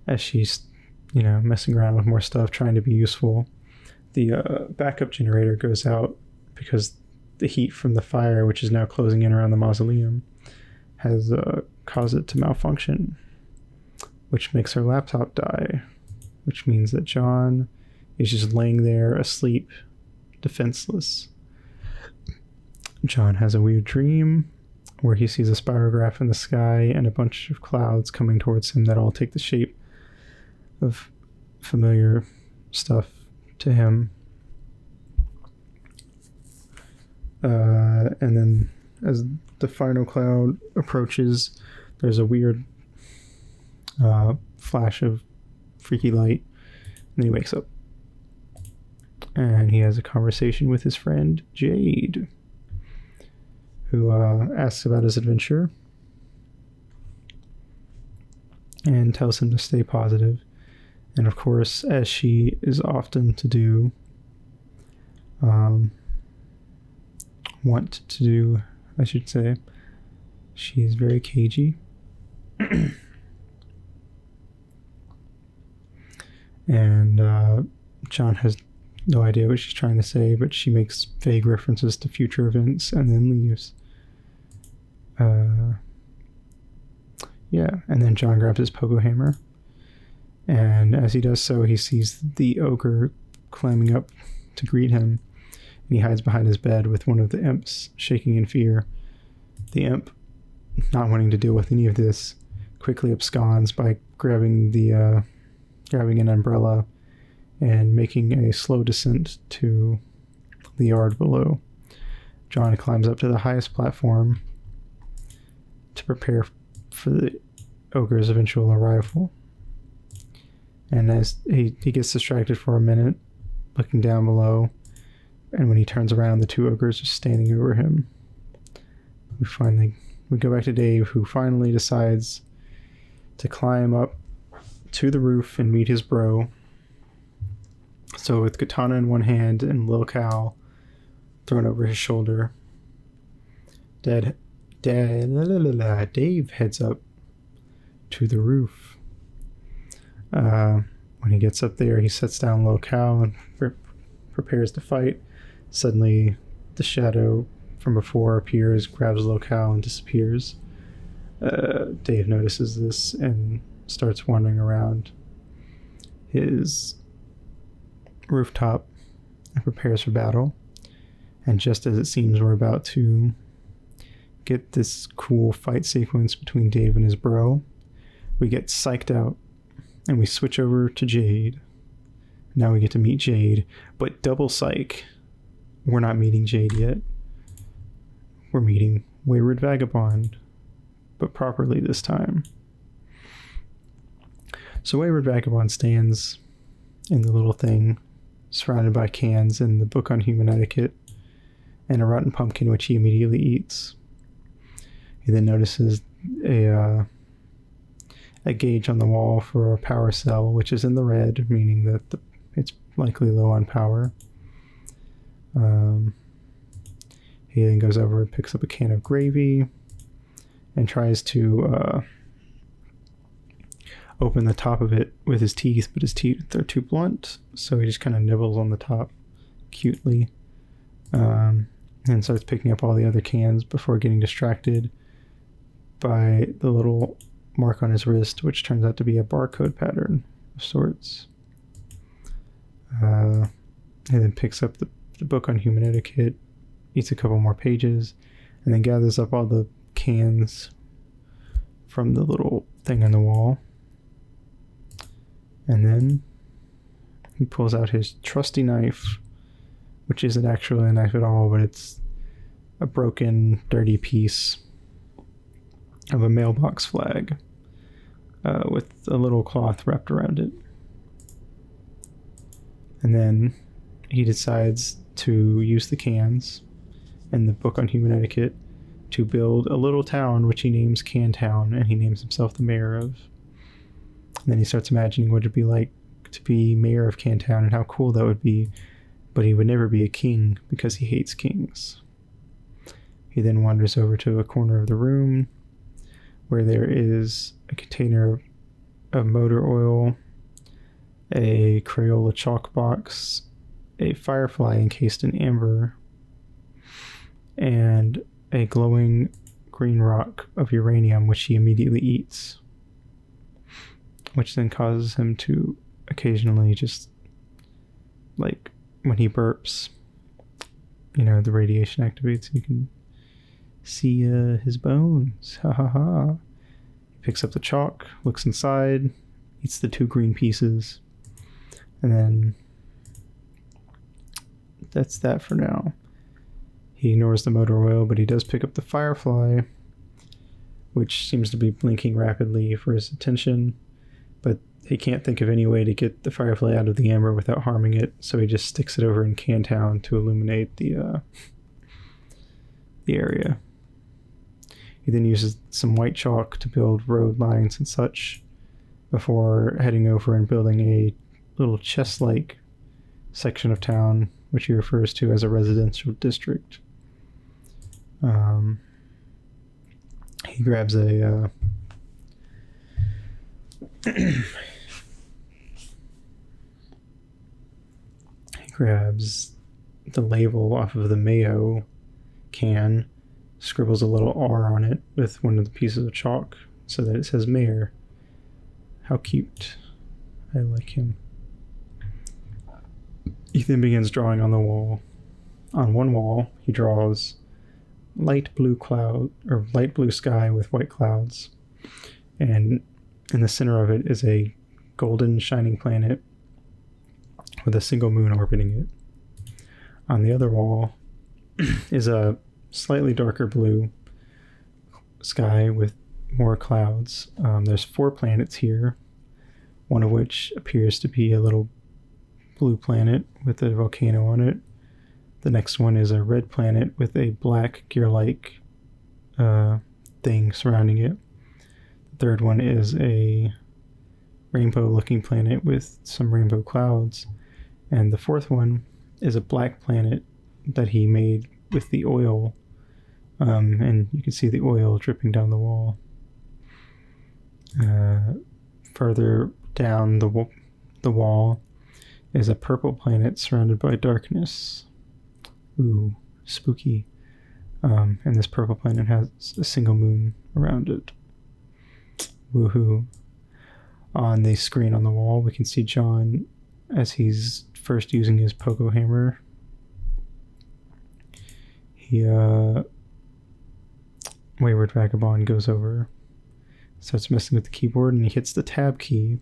as she's, messing around with more stuff, trying to be useful, the backup generator goes out because the heat from the fire, which is now closing in around the mausoleum, has caused it to malfunction, which makes her laptop die, which means that John is just laying there asleep, defenseless. John has a weird dream where he sees a spirograph in the sky and a bunch of clouds coming towards him that all take the shape of familiar stuff to him. And then as the final cloud approaches, there's a weird flash of freaky light, and then he wakes up. And he has a conversation with his friend Jade, who asks about his adventure and tells him to stay positive. And of course, as she is often to do, I should say, she's very cagey. And John has no idea what she's trying to say, but she makes vague references to future events and then leaves. And then John grabs his pogo hammer And as he does so, he sees the ogre climbing up to greet him, and he hides behind his bed with one of the imps, shaking in fear. The imp, not wanting to deal with any of this, quickly absconds by grabbing an umbrella and making a slow descent to the yard below. John climbs up to the highest platform to prepare for the ogre's eventual arrival. And as he gets distracted for a minute, looking down below, and when he turns around, the two ogres are standing over him. We go back to Dave, who finally decides to climb up to the roof and meet his bro. So with katana in one hand and Lil Cal thrown over his shoulder, Dave heads up to the roof. When he gets up there, he sets down Lil Cal and prepares to fight. Suddenly, the shadow from before appears, grabs Lil Cal, and disappears. Dave notices this and starts wandering around his rooftop and prepares for battle. And just as it seems we're about to get this cool fight sequence between Dave and his bro, we get psyched out and we switch over to Jade. Now we get to meet Jade, but double psych. We're not meeting Jade yet. We're meeting Wayward Vagabond, but properly this time. So Wayward Vagabond stands in the little thing, surrounded by cans and the book on human etiquette, and a rotten pumpkin, which he immediately eats. He then notices a gauge on the wall for a power cell, which is in the red, meaning that it's likely low on power. He then goes over and picks up a can of gravy and tries to open the top of it with his teeth, but his teeth are too blunt, so he just kind of nibbles on the top cutely, and starts picking up all the other cans before getting distracted by the little mark on his wrist, which turns out to be a barcode pattern of sorts. And then picks up the book on human etiquette, eats a couple more pages, and then gathers up all the cans from the little thing on the wall. And then he pulls out his trusty knife, which isn't actually a knife at all, but it's a broken, dirty piece of a mailbox flag with a little cloth wrapped around it. And then he decides to use the cans and the book on human etiquette to build a little town, which he names Cantown, and he names himself the mayor of. And then he starts imagining what it'd be like to be mayor of Cantown and how cool that would be, but he would never be a king because he hates kings. He then wanders over to a corner of the room where there is a container of motor oil, a Crayola chalk box, a firefly encased in amber, and a glowing green rock of uranium, which he immediately eats, which then causes him to occasionally just, like, when he burps, the radiation activates, you can see his bones. Ha ha ha. He picks up the chalk, looks inside, eats the 2 green pieces, and then that's that for now. He ignores the motor oil, but he does pick up the firefly, which seems to be blinking rapidly for his attention, but he can't think of any way to get the firefly out of the amber without harming it, so he just sticks it over in Cantown to illuminate the area. He then uses some white chalk to build road lines and such before heading over and building a little chest-like section of town, which he refers to as a residential district. He grabs a he grabs the label off of the mayo can, scribbles a little R on it with one of the pieces of chalk so that it says mayor. How cute. I like him. Ethan begins drawing on the wall. On one wall, he draws light blue sky with white clouds. And in the center of it is a golden shining planet with a single moon orbiting it. On the other wall is a slightly darker blue sky with more clouds. There's 4 planets here, one of which appears to be a little blue planet with a volcano on it. The next one is a red planet with a black gear-like thing surrounding it. The third one is a rainbow-looking planet with some rainbow clouds. And the fourth one is a black planet that he made with the oil. And you can see the oil dripping down the wall. Further down the wall is a purple planet surrounded by darkness. Ooh, spooky. And this purple planet has a single moon around it. Woohoo. On the screen on the wall, we can see John as he's first using his pogo hammer. Wayward Vagabond goes over, starts messing with the keyboard, and he hits the tab key,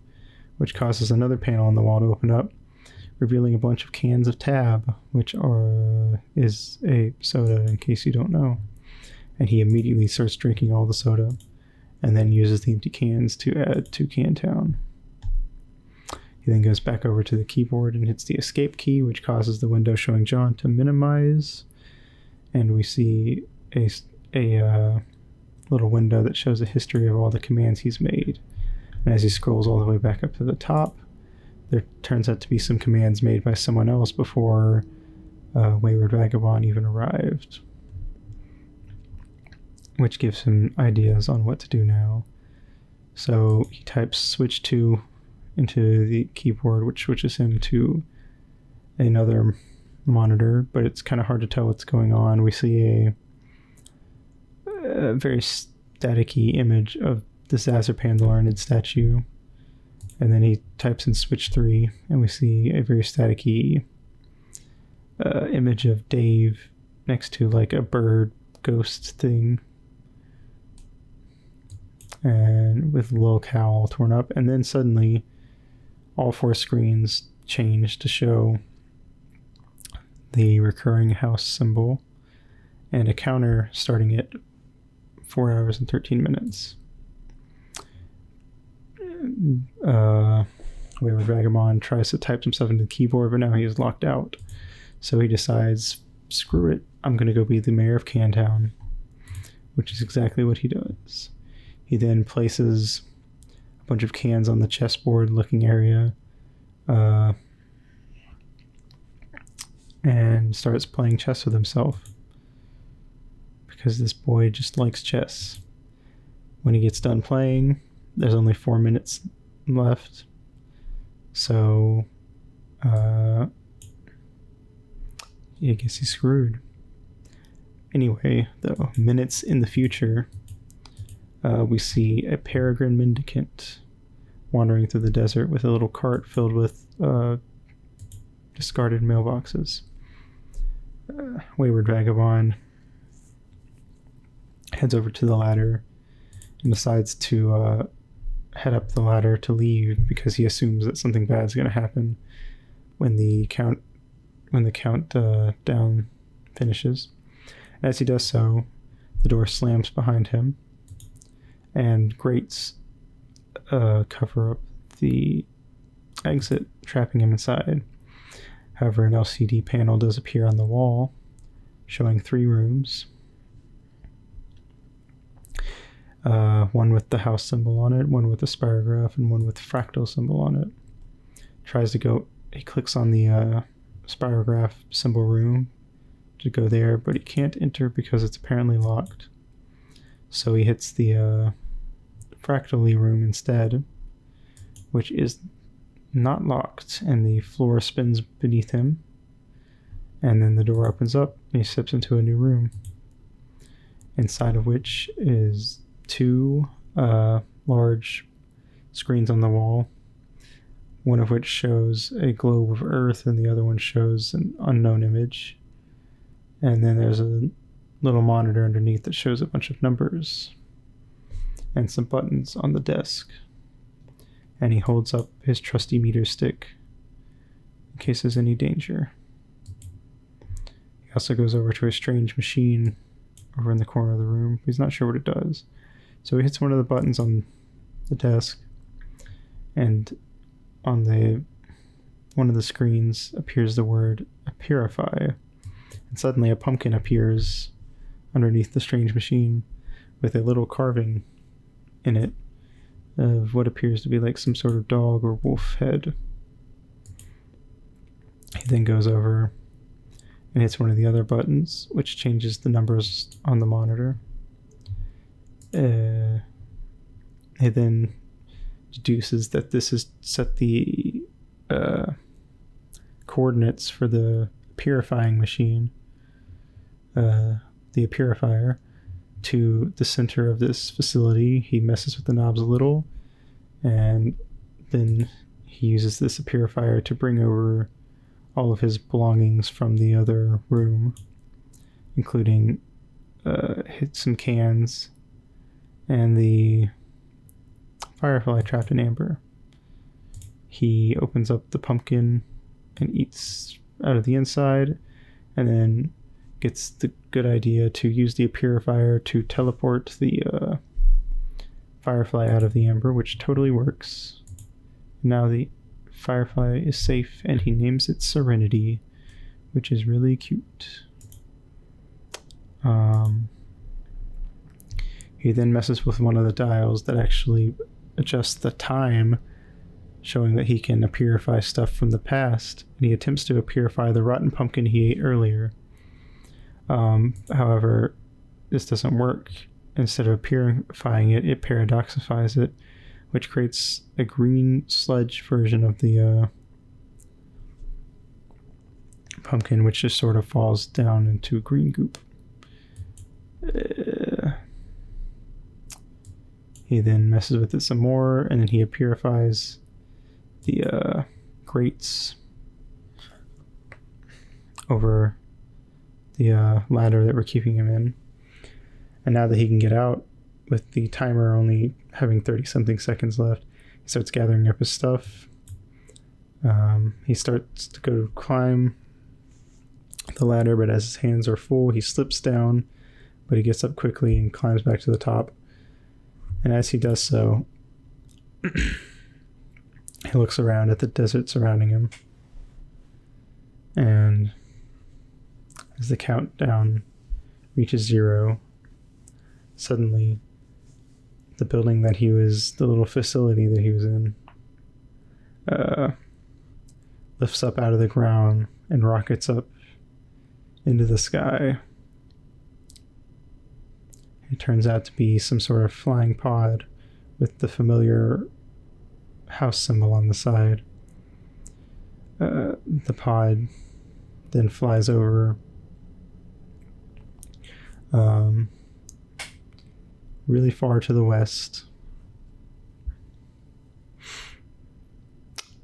which causes another panel on the wall to open up, revealing a bunch of cans of Tab, which is a soda, in case you don't know. And he immediately starts drinking all the soda, and then uses the empty cans to add to Cantown. He then goes back over to the keyboard and hits the escape key, which causes the window showing John to minimize, and we see a little window that shows a history of all the commands he's made. And as he scrolls all the way back up to the top, there turns out to be some commands made by someone else before Wayward Vagabond even arrived, which gives him ideas on what to do now. So he types switch 2 into the keyboard, which switches him to another monitor, but it's kind of hard to tell what's going on. We see a very staticky image of the Zazarpan the Learned statue, and then he types in switch 3, and we see a very staticky image of Dave next to like a bird ghost thing, and with a little cowl torn up. And then suddenly all 4 screens change to show the recurring house symbol and a counter starting at 4 hours and 13 minutes. Wayward Vagabond tries to type himself into the keyboard, but now he is locked out. So he decides, screw it, I'm going to go be the mayor of Cantown, which is exactly what he does. He then places a bunch of cans on the chessboard looking area, and starts playing chess with himself, because this boy just likes chess. When he gets done playing, there's only 4 minutes left, so I guess he's screwed. Anyway, though, minutes in the future, we see a peregrine mendicant wandering through the desert with a little cart filled with discarded mailboxes. Wayward Vagabond heads over to the ladder and decides to head up the ladder to leave, because he assumes that something bad is going to happen when the countdown finishes. As he does so, the door slams behind him, and grates cover up the exit, trapping him inside. However, an LCD panel does appear on the wall, showing 3 rooms. One with the house symbol on it, one with the spirograph, and one with the fractal symbol on it. He clicks on the spirograph symbol room to go there, but he can't enter because it's apparently locked. So he hits the fractally room instead, which is not locked, and the floor spins beneath him, and then the door opens up and he steps into a new room, inside of which is 2 large screens on the wall, one of which shows a globe of Earth and the other one shows an unknown image. And then there's a little monitor underneath that shows a bunch of numbers and some buttons on the desk. And he holds up his trusty meter stick in case there's any danger. He also goes over to a strange machine over in the corner of the room. He's not sure what it does. So he hits one of the buttons on the desk, and on one of the screens appears the word "purify." And suddenly a pumpkin appears underneath the strange machine with a little carving in it of what appears to be like some sort of dog or wolf head. He then goes over and hits one of the other buttons, which changes the numbers on the monitor. He then deduces that this is set the coordinates for the purifying machine, the purifier, to the center of this facility. He messes with the knobs a little, and then he uses this purifier to bring over all of his belongings from the other room, including some cans and the firefly trapped in amber. He opens up the pumpkin and eats out of the inside, and then gets the good idea to use the purifier to teleport the firefly out of the amber, which totally works. Now the firefly is safe, and he names it Serenity, which is really cute. He then messes with one of the dials that actually adjusts the time, showing that he can purify stuff from the past, and he attempts to purify the rotten pumpkin he ate earlier. However, this doesn't work. Instead of purifying it, it paradoxifies it, which creates a green sludge version of the pumpkin, which just sort of falls down into green goop. He then messes with it some more, and then he purifies the grates over the ladder that we're keeping him in. And now that he can get out, with the timer only having 30-something seconds left, he starts gathering up his stuff. He starts to go climb the ladder, but as his hands are full, he slips down, but he gets up quickly and climbs back to the top. And as he does so, he looks around at the desert surrounding him. And as the countdown reaches 0, suddenly the building that he was, the little facility that he was in, lifts up out of the ground and rockets up into the sky. It turns out to be some sort of flying pod with the familiar house symbol on the side. The pod then flies over really far to the west.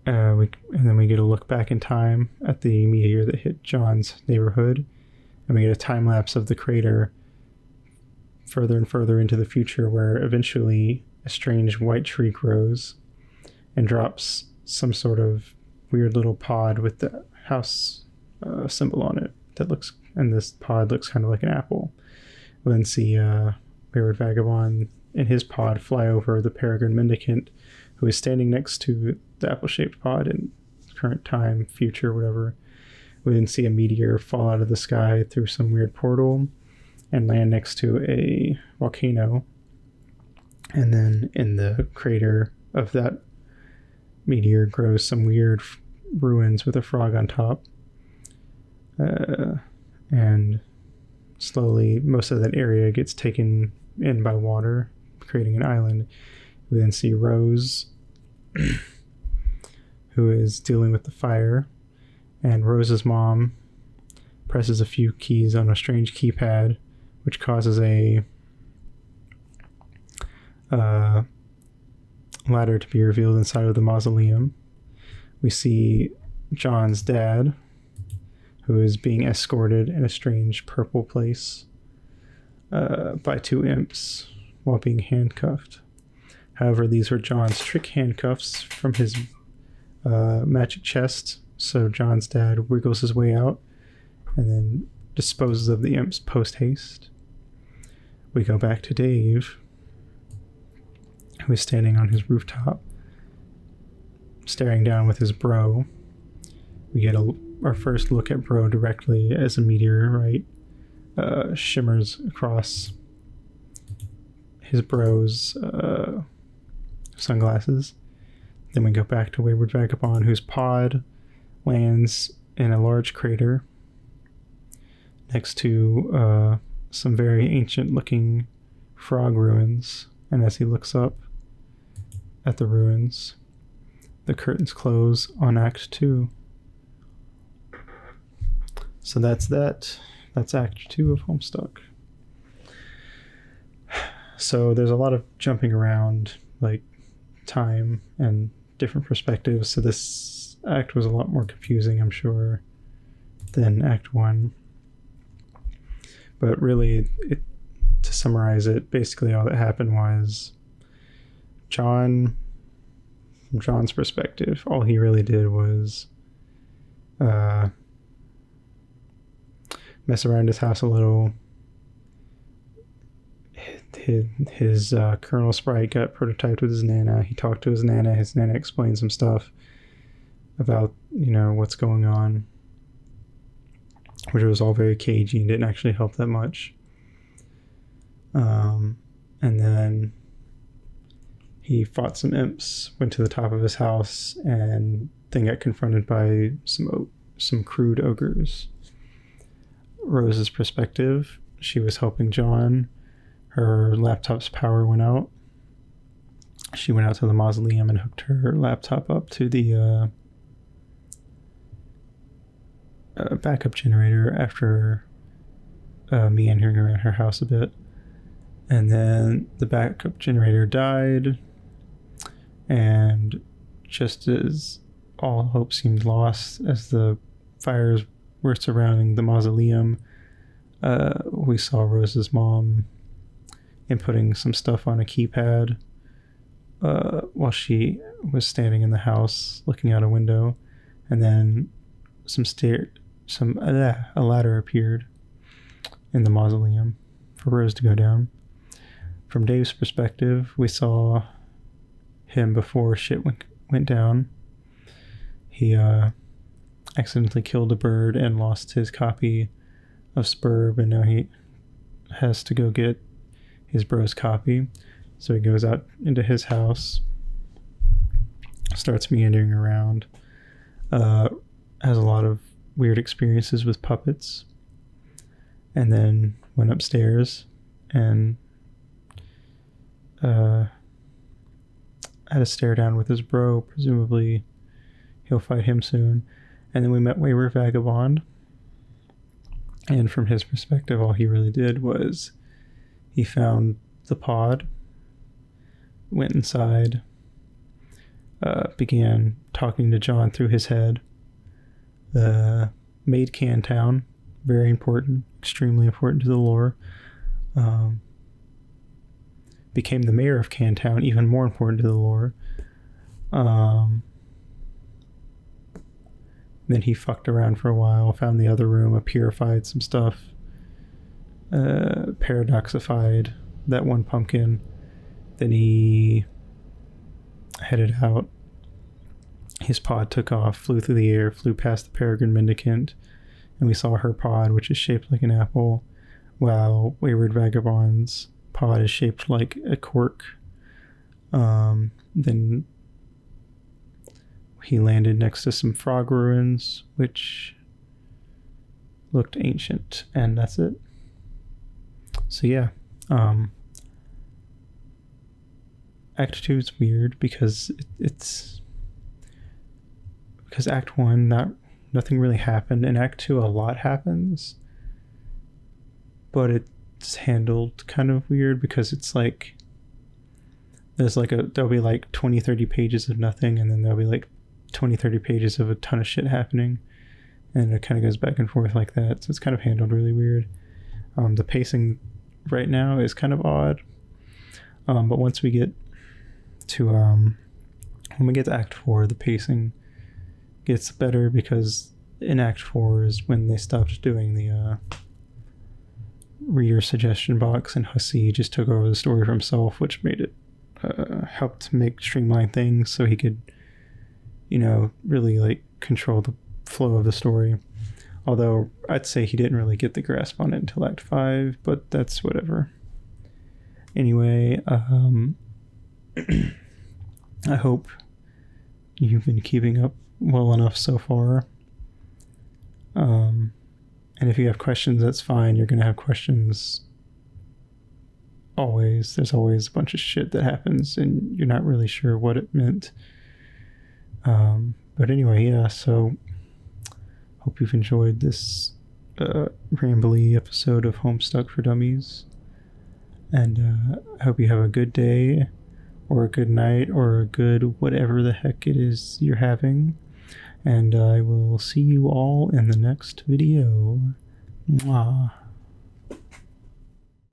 And then we get a look back in time at the meteor that hit John's neighborhood, and we get a time lapse of the crater further and further into the future, where eventually a strange white tree grows and drops some sort of weird little pod with the house symbol on it and this pod looks kind of like an apple. We'll then see Wayward Vagabond in his pod fly over the Peregrine Mendicant, who is standing next to the apple-shaped pod in current time, future, whatever. We then see a meteor fall out of the sky through some weird portal and land next to a volcano. And then in the crater of that meteor grows some weird ruins with a frog on top. And slowly, most of that area gets taken in by water, creating an island. We then see Rose, who is dealing with the fire, and Rose's mom presses a few keys on a strange keypad, which causes a ladder to be revealed inside of the mausoleum. We see John's dad, who is being escorted in a strange purple place by two imps while being handcuffed. However, these were John's trick handcuffs from his magic chest, so John's dad wiggles his way out and then disposes of the imps post-haste. We go back to Dave, who is standing on his rooftop, staring down with his bro. We get our first look at bro directly as a meteorite shimmers across his bro's sunglasses. Then we go back to Wayward Vagabond, whose pod lands in a large crater next to some very ancient looking frog ruins. And as he looks up at the ruins, the curtains close on Act 2. So that's that. That's Act 2 of Homestuck. So there's a lot of jumping around, like time and different perspectives. So this act was a lot more confusing, I'm sure, than Act 1. But really, to summarize it, basically all that happened was from John's perspective, all he really did was mess around his house a little. His Colonel Sprite got prototyped with his Nana. He talked to his Nana. His Nana explained some stuff about, what's going on, which was all very cagey and didn't actually help that much. And then he fought some imps, went to the top of his house, and then got confronted by some crude ogres. Rose's perspective, she was helping John. Her laptop's power went out. She went out to the mausoleum and hooked her laptop up to the backup generator after meandering around her house a bit. And then the backup generator died, and just as all hope seemed lost as the fires were surrounding the mausoleum, we saw Rose's mom inputting some stuff on a keypad while she was standing in the house looking out a window, and then a ladder appeared in the mausoleum for Rose to go down. From Dave's perspective, we saw him before shit went down. He accidentally killed a bird and lost his copy of Spurb, and now he has to go get his bro's copy. So he goes out into his house, starts meandering around, has a lot of weird experiences with puppets, and then went upstairs and had a stare down with his bro. Presumably he'll fight him soon. And then we met Wayward Vagabond, and from his perspective, all he really did was he found the pod, went inside, began talking to John through his head, made Cantown, very important, extremely important to the lore, became the mayor of Cantown, even more important to the lore. Then he fucked around for a while, found the other room, purified some stuff, paradoxified that one pumpkin. Then he headed out. His pod took off, flew through the air, flew past the Peregrine Mendicant, and we saw her pod, which is shaped like an apple, while Wayward Vagabond's pod is shaped like a cork. Then he landed next to some frog ruins, which looked ancient, and that's it. So yeah, Act 2 is weird because because Act 1, nothing really happened. In Act 2, a lot happens, but it's handled kind of weird because it's like there'll be like 20-30 pages of nothing, and then there'll be like 20-30 pages of a ton of shit happening, and it kind of goes back and forth like that, so it's kind of handled really weird. The pacing right now is kind of odd, but once we get to when we get to Act 4, the pacing gets better, because in Act 4 is when they stopped doing the reader suggestion box, and Hussey just took over the story for himself, which made it helped make streamline things so he could, really like control the flow of the story. Although I'd say he didn't really get the grasp on it until Act 5, but that's whatever. Anyway, I hope you've been keeping up well enough so far. And if you have questions, that's fine. You're going to have questions always. There's always a bunch of shit that happens and you're not really sure what it meant. But anyway, yeah, so hope you've enjoyed this rambly episode of Homestuck for Dummies. And I hope you have a good day, or a good night, or a good whatever the heck it is you're having. And I will see you all in the next video. Mwah.